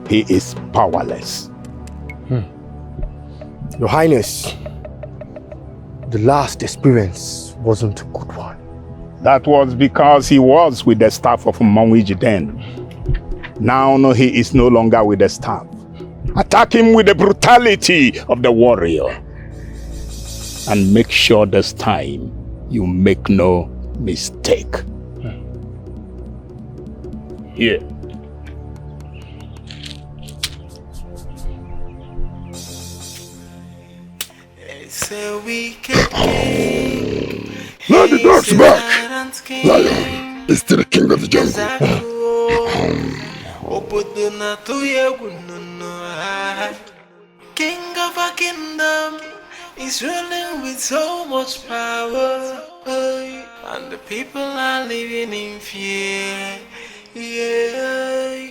He is powerless. Your Highness, the last experience wasn't a good one. That was because he was with the staff of Monwiji then. Now he is no longer with the staff. Attack him with the brutality of the warrior. And make sure this time you make no mistake. Here. Now the dog's back. Lion is still the king of the jungle. King of a kingdom is ruling with so much power, and the people are living in fear. Yeah.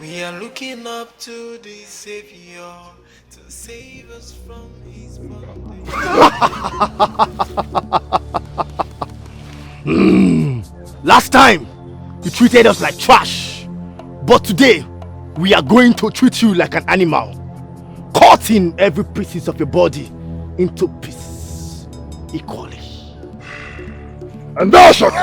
We are looking up to the Savior to save us from his bondage. Last time, you treated us like trash. But today, we are going to treat you like an animal. Cutting every piece of your body into pieces equally. And thou shalt...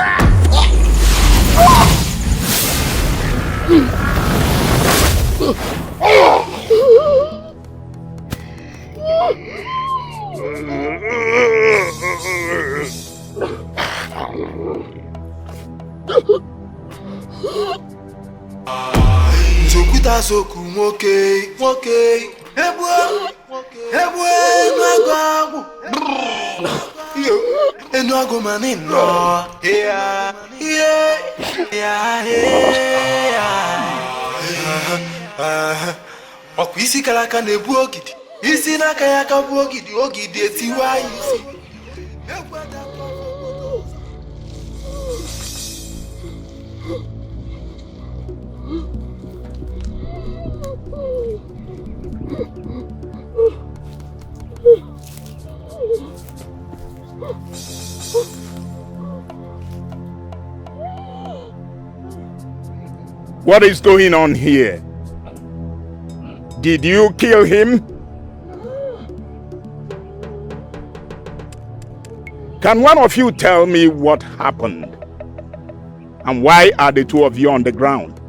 Zokuta soku moke ebwe Enuago manino yeah Okwisi kalaka nebu ogidi isi naka ya kabu ogidi etiwa isi. What is going on here? Did you kill him? Can one of you tell me what happened? And why are the two of you on the ground?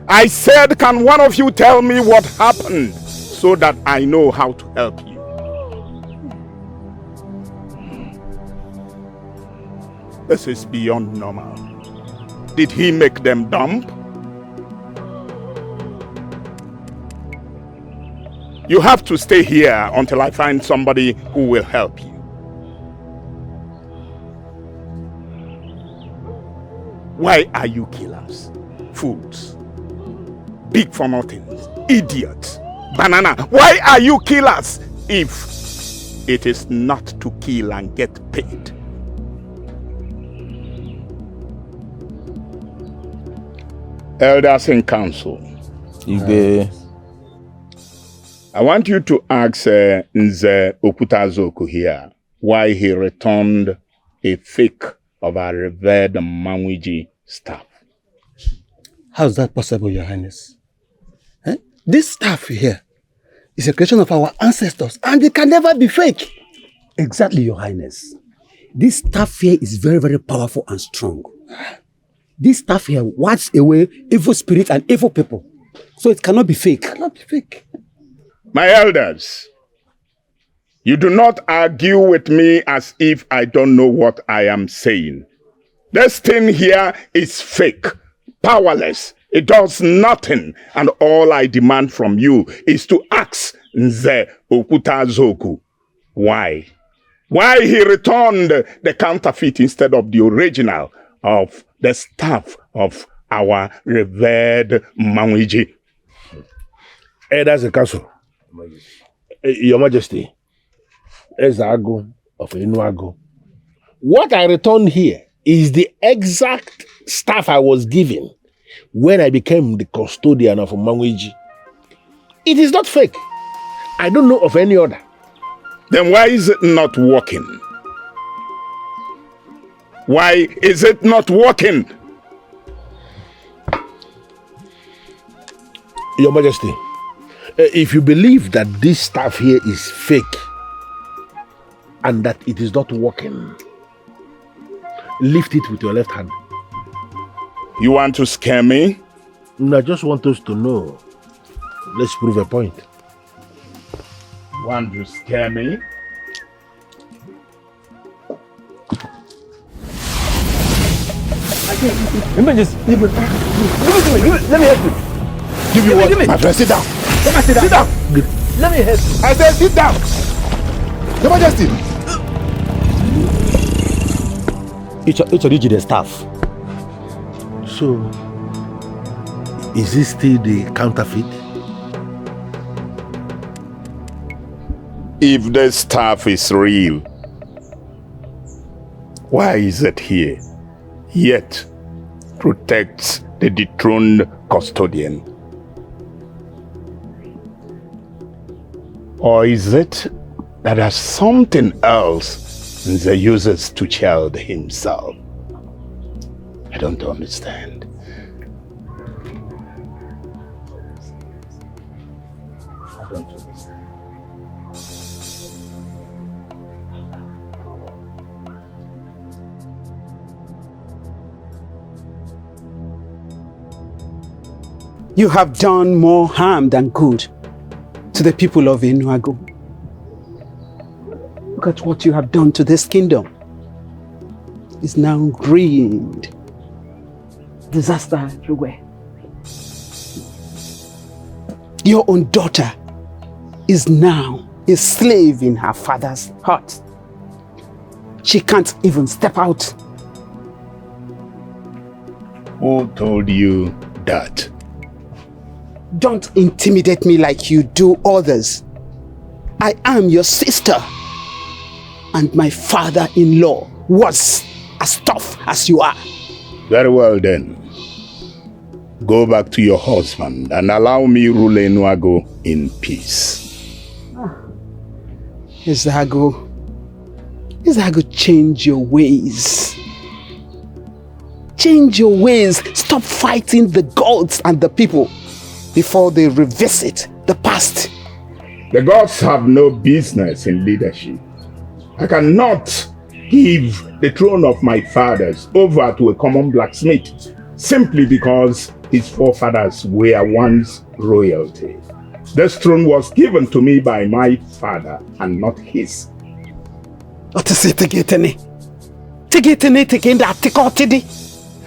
I said, can one of you tell me what happened so that I know how to help you? This is beyond normal. Did he make them dumb? You have to stay here until I find somebody who will help you. Why are you killers? Fools. Big for nothings. Idiots. Banana. Why are you killers if it is not to kill and get paid? Elders in council. I want you to ask Nze Okutazoku here why he returned a fake of our revered Manwiji staff. How is that possible, Your Highness? This staff here is a creation of our ancestors and it can never be fake. Exactly, Your Highness. This staff here is very, very powerful and strong. This staff here wards away evil spirits and evil people. So it cannot be fake. It cannot be fake. My elders, you do not argue with me as if I don't know what I am saying. This thing here is fake, powerless. It does nothing. And all I demand from you is to ask Nze Okutazoku why. Why he returned the counterfeit instead of the original of the staff of our revered Mawiji. That's the castle. Your Majesty, Ezago of Enuago. What I returned here is the exact staff I was given when I became the custodian of Mawiji. It is not fake. I don't know of any other. Then why is it not working? Why is it not working? Your Majesty, if you believe that this staff here is fake and that it is not working, lift it with your left hand. You want to scare me? No, I just want us to know. Let's prove a point. Want to scare me? Let me help you. Give you what? My friend, sit down. Sit down. Let me help you. I said sit down. Your Majesty. It's original staff. So, is this still the counterfeit? If the staff is real, why is it here? Yet protects the dethroned custodian. Or is it that there's something else Nze uses to shield himself? I don't understand. You have done more harm than good to the people of Enuago. Look at what you have done to this kingdom. It's now ruined. Disaster everywhere. Your own daughter is now a slave in her father's hut. She can't even step out. Who told you that? Don't intimidate me like you do others. I am your sister. And my father-in-law was as tough as you are. Very well then. Go back to your husband and allow me rule Enuago in peace. Ezago, change your ways. Change your ways. Stop fighting the gods and the people before they revisit the past. The gods have no business in leadership. I cannot give the throne of my fathers over to a common blacksmith simply because his forefathers were once royalty. This throne was given to me by my father and not his.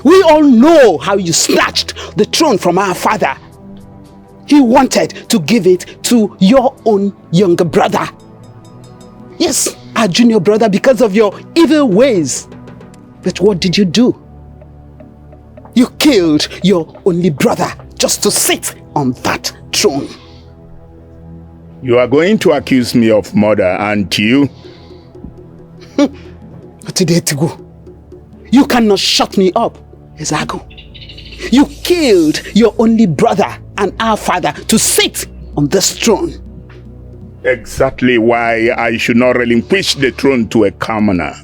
We all know how you snatched the throne from our father. He wanted to give it to your own younger brother. Yes, our junior brother, because of your evil ways. But what did you do? You killed your only brother just to sit on that throne. You are going to accuse me of murder, aren't you? You cannot shut me up, Ezago. You killed your only brother and our father to sit on this throne. Exactly why I should not relinquish the throne to a commoner.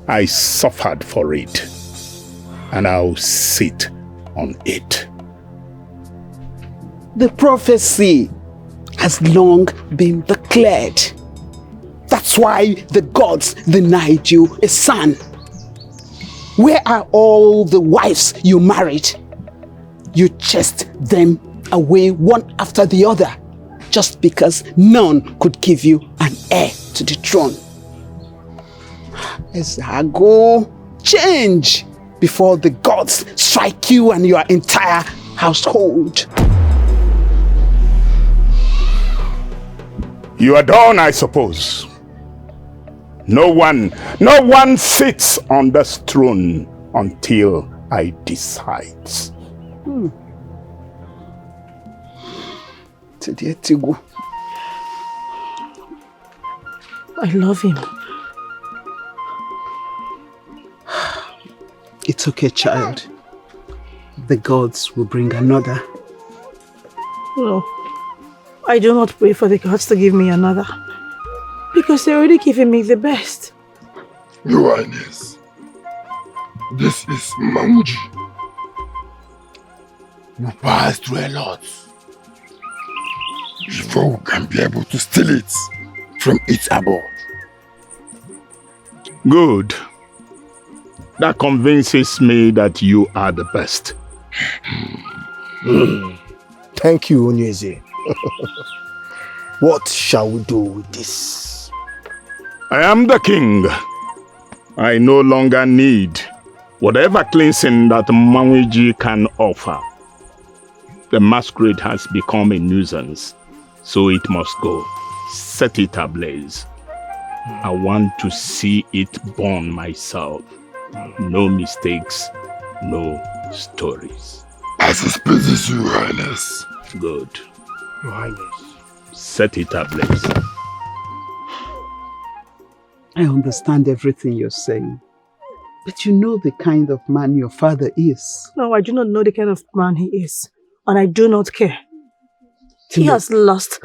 I suffered for it, and I'll sit on it. The prophecy has long been declared. That's why the gods denied you a son. Where are all the wives you married? You chased them away one after the other. just because none could give you an heir to the throne. Ezeagu, change before the gods strike you and your entire household. You are done, I suppose. No one sits on this throne until I decide. I love him. It's okay, child. The gods will bring another. No, I do not pray for the gods to give me another. Because they're already giving me the best. Your Highness, this is Mauji. You passed through a lot before we can be able to steal it from its abode. Good. That convinces me that you are the best. Thank you, Adaeze. What shall we do with this? I am the king. I no longer need whatever cleansing that Mawiji can offer. The masquerade has become a nuisance, so it must go. Set it ablaze. I want to see it burn myself. No mistakes, no stories. As it pleases you, Highness. Good. Your Highness. Set it ablaze. I understand everything you're saying. But you know the kind of man your father is. No, I do not know the kind of man he is. And I do not care. He has lost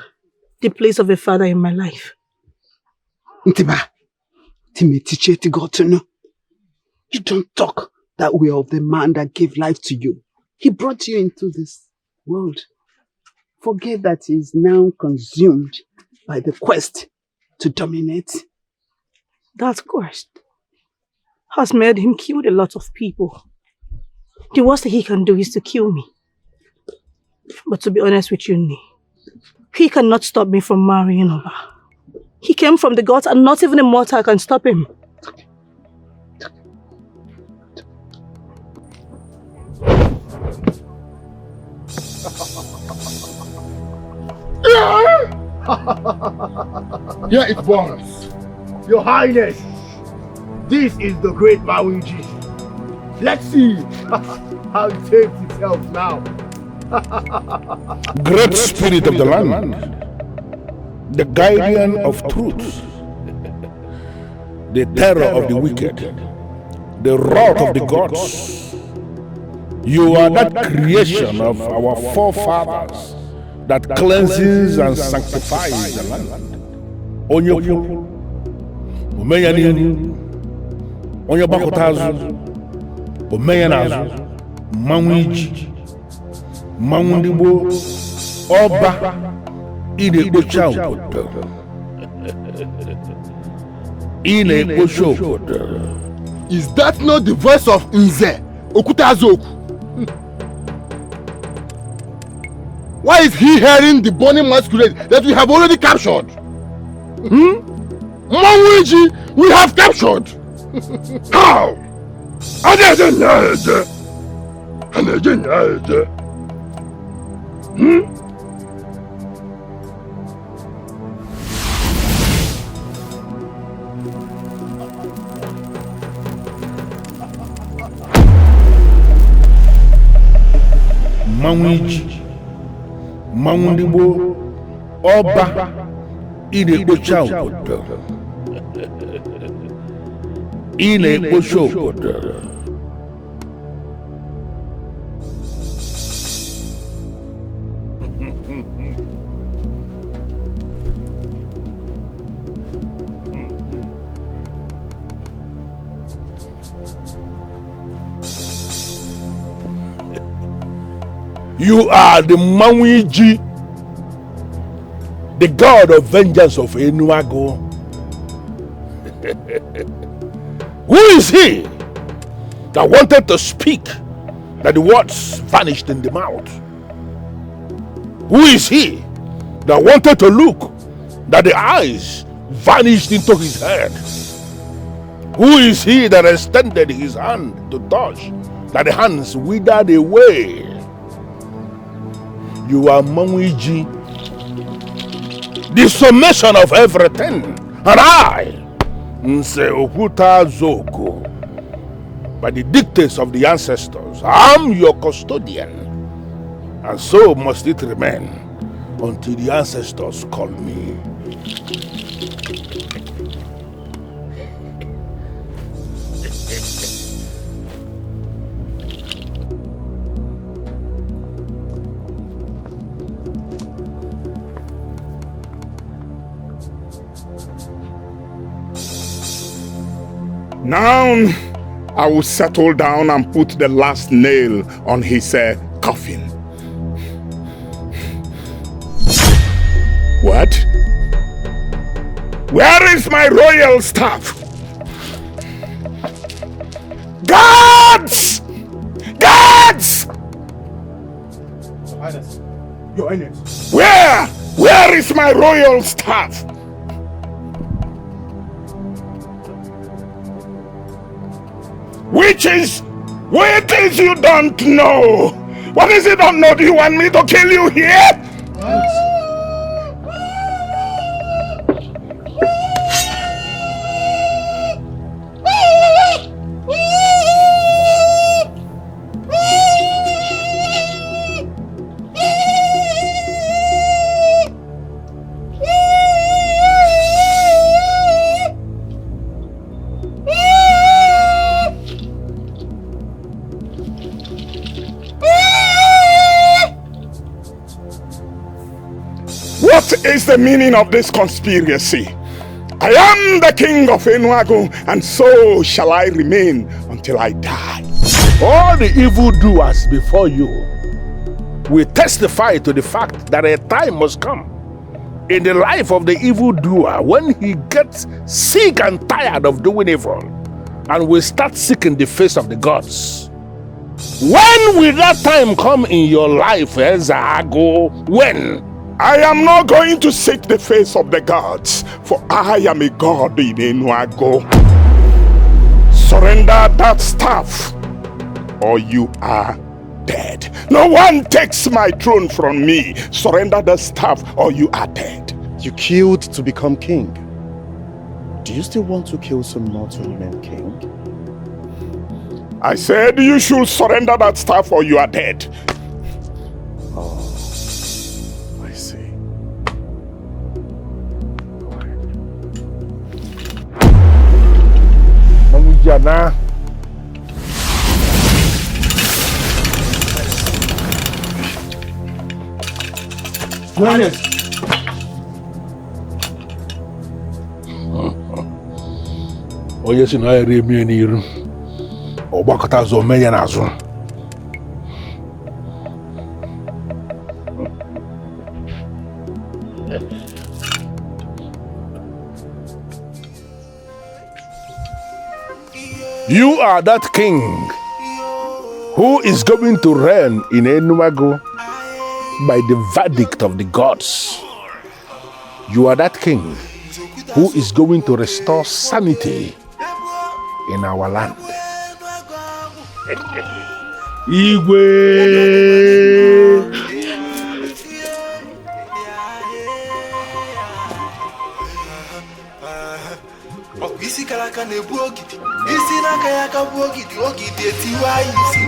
the place of a father in my life. Ntiba, Timeticheti got to know. You don't talk that way of the man that gave life to you. He brought you into this world. Forget that he is now consumed by the quest to dominate. That quest has made him kill a lot of people. The worst thing he can do is to kill me. But to be honest with you, Ni, he cannot stop me from marrying Oba. He came from the gods and not even a mortal can stop him. Here it was. Your Highness, this is the great Mawiji. Let's see how it takes itself now. Great spirit of the land, the guardian of truth, the terror of the wicked, the wrath of the gods. You are that creation of our forefathers that cleanses and sanctifies the land. Onyopu, Umeyaninu, Onyobakotazu, Umeyanazu, Mawiji, Mawundibo, Oba, Ide Ochawodo. Ine Oshowodo. Is that not the voice of Nze Okutazoku? Why is he hearing the burning masquerade that we have already captured? Mawiji, we have captured! How? Adaeze! Mawiji, Mawundibo, Oba, Ide Ochawodo. Ine Oshowodo. You are the Mawiji, the god of vengeance of Enuago. Who is he that wanted to speak that the words vanished in the mouth? Who is he that wanted to look, that the eyes vanished into his head. Who is he that extended his hand to touch, that the hands withered away? You are Mawiji, the summation of everything, and I, Nse Okuta Zoko, by the dictates of the ancestors, I am your custodian, and so must it remain until the ancestors call me. Now, I will settle down and put the last nail on his coffin. What? Where is my royal staff? Guards! Guards! Your Highness. Where is my royal staff? Witches! Witches you don't know! What is it you don't know? Do you want me to kill you here? What is the meaning of this conspiracy? I am the king of Enuago, and so shall I remain until I die. All the evildoers before you will testify to the fact that a time must come in the life of the evildoer when he gets sick and tired of doing evil and will start seeking the face of the gods. When will that time come in your life, Ezago? When? I am not going to seek the face of the gods, for I am a god in Enuago. Surrender that staff, or you are dead. No one takes my throne from me. Surrender the staff, or you are dead. You killed to become king. Do you still want to kill some more to remain king? I said you should surrender that staff, or you are dead. Jana. Onye si na ya eme n'iru, ọgbakọta azụ ome ya n'azụ. You are that king who is going to reign in Enuago by the verdict of the gods. You are that king who is going to restore sanity in our land. Igwe! Isi kalaka na-ebu ogidi, isi n'aka ya ka bu ogidi, ogidi etiwa isi.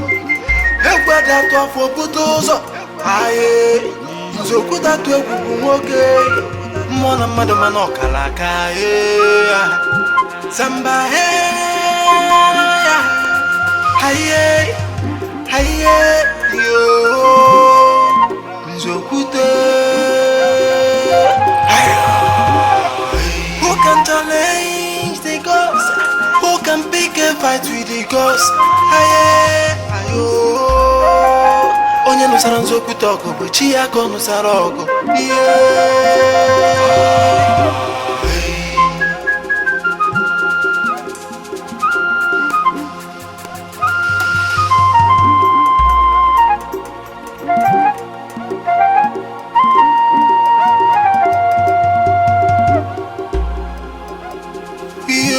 Egwede atụ afọ obodo ụzọ, aye, nzokwuta atụ egwu bụ nwoke, mmụọ na mmadụ mana ọkara aka, samba, aye, yo, nzokwute. Who can challenge the gods? Who can pick a fight with the gods? Ayo. Onye nusara nzokwute ọgụ bụ chi ya ka ọ nusara ọgụ. Yeah.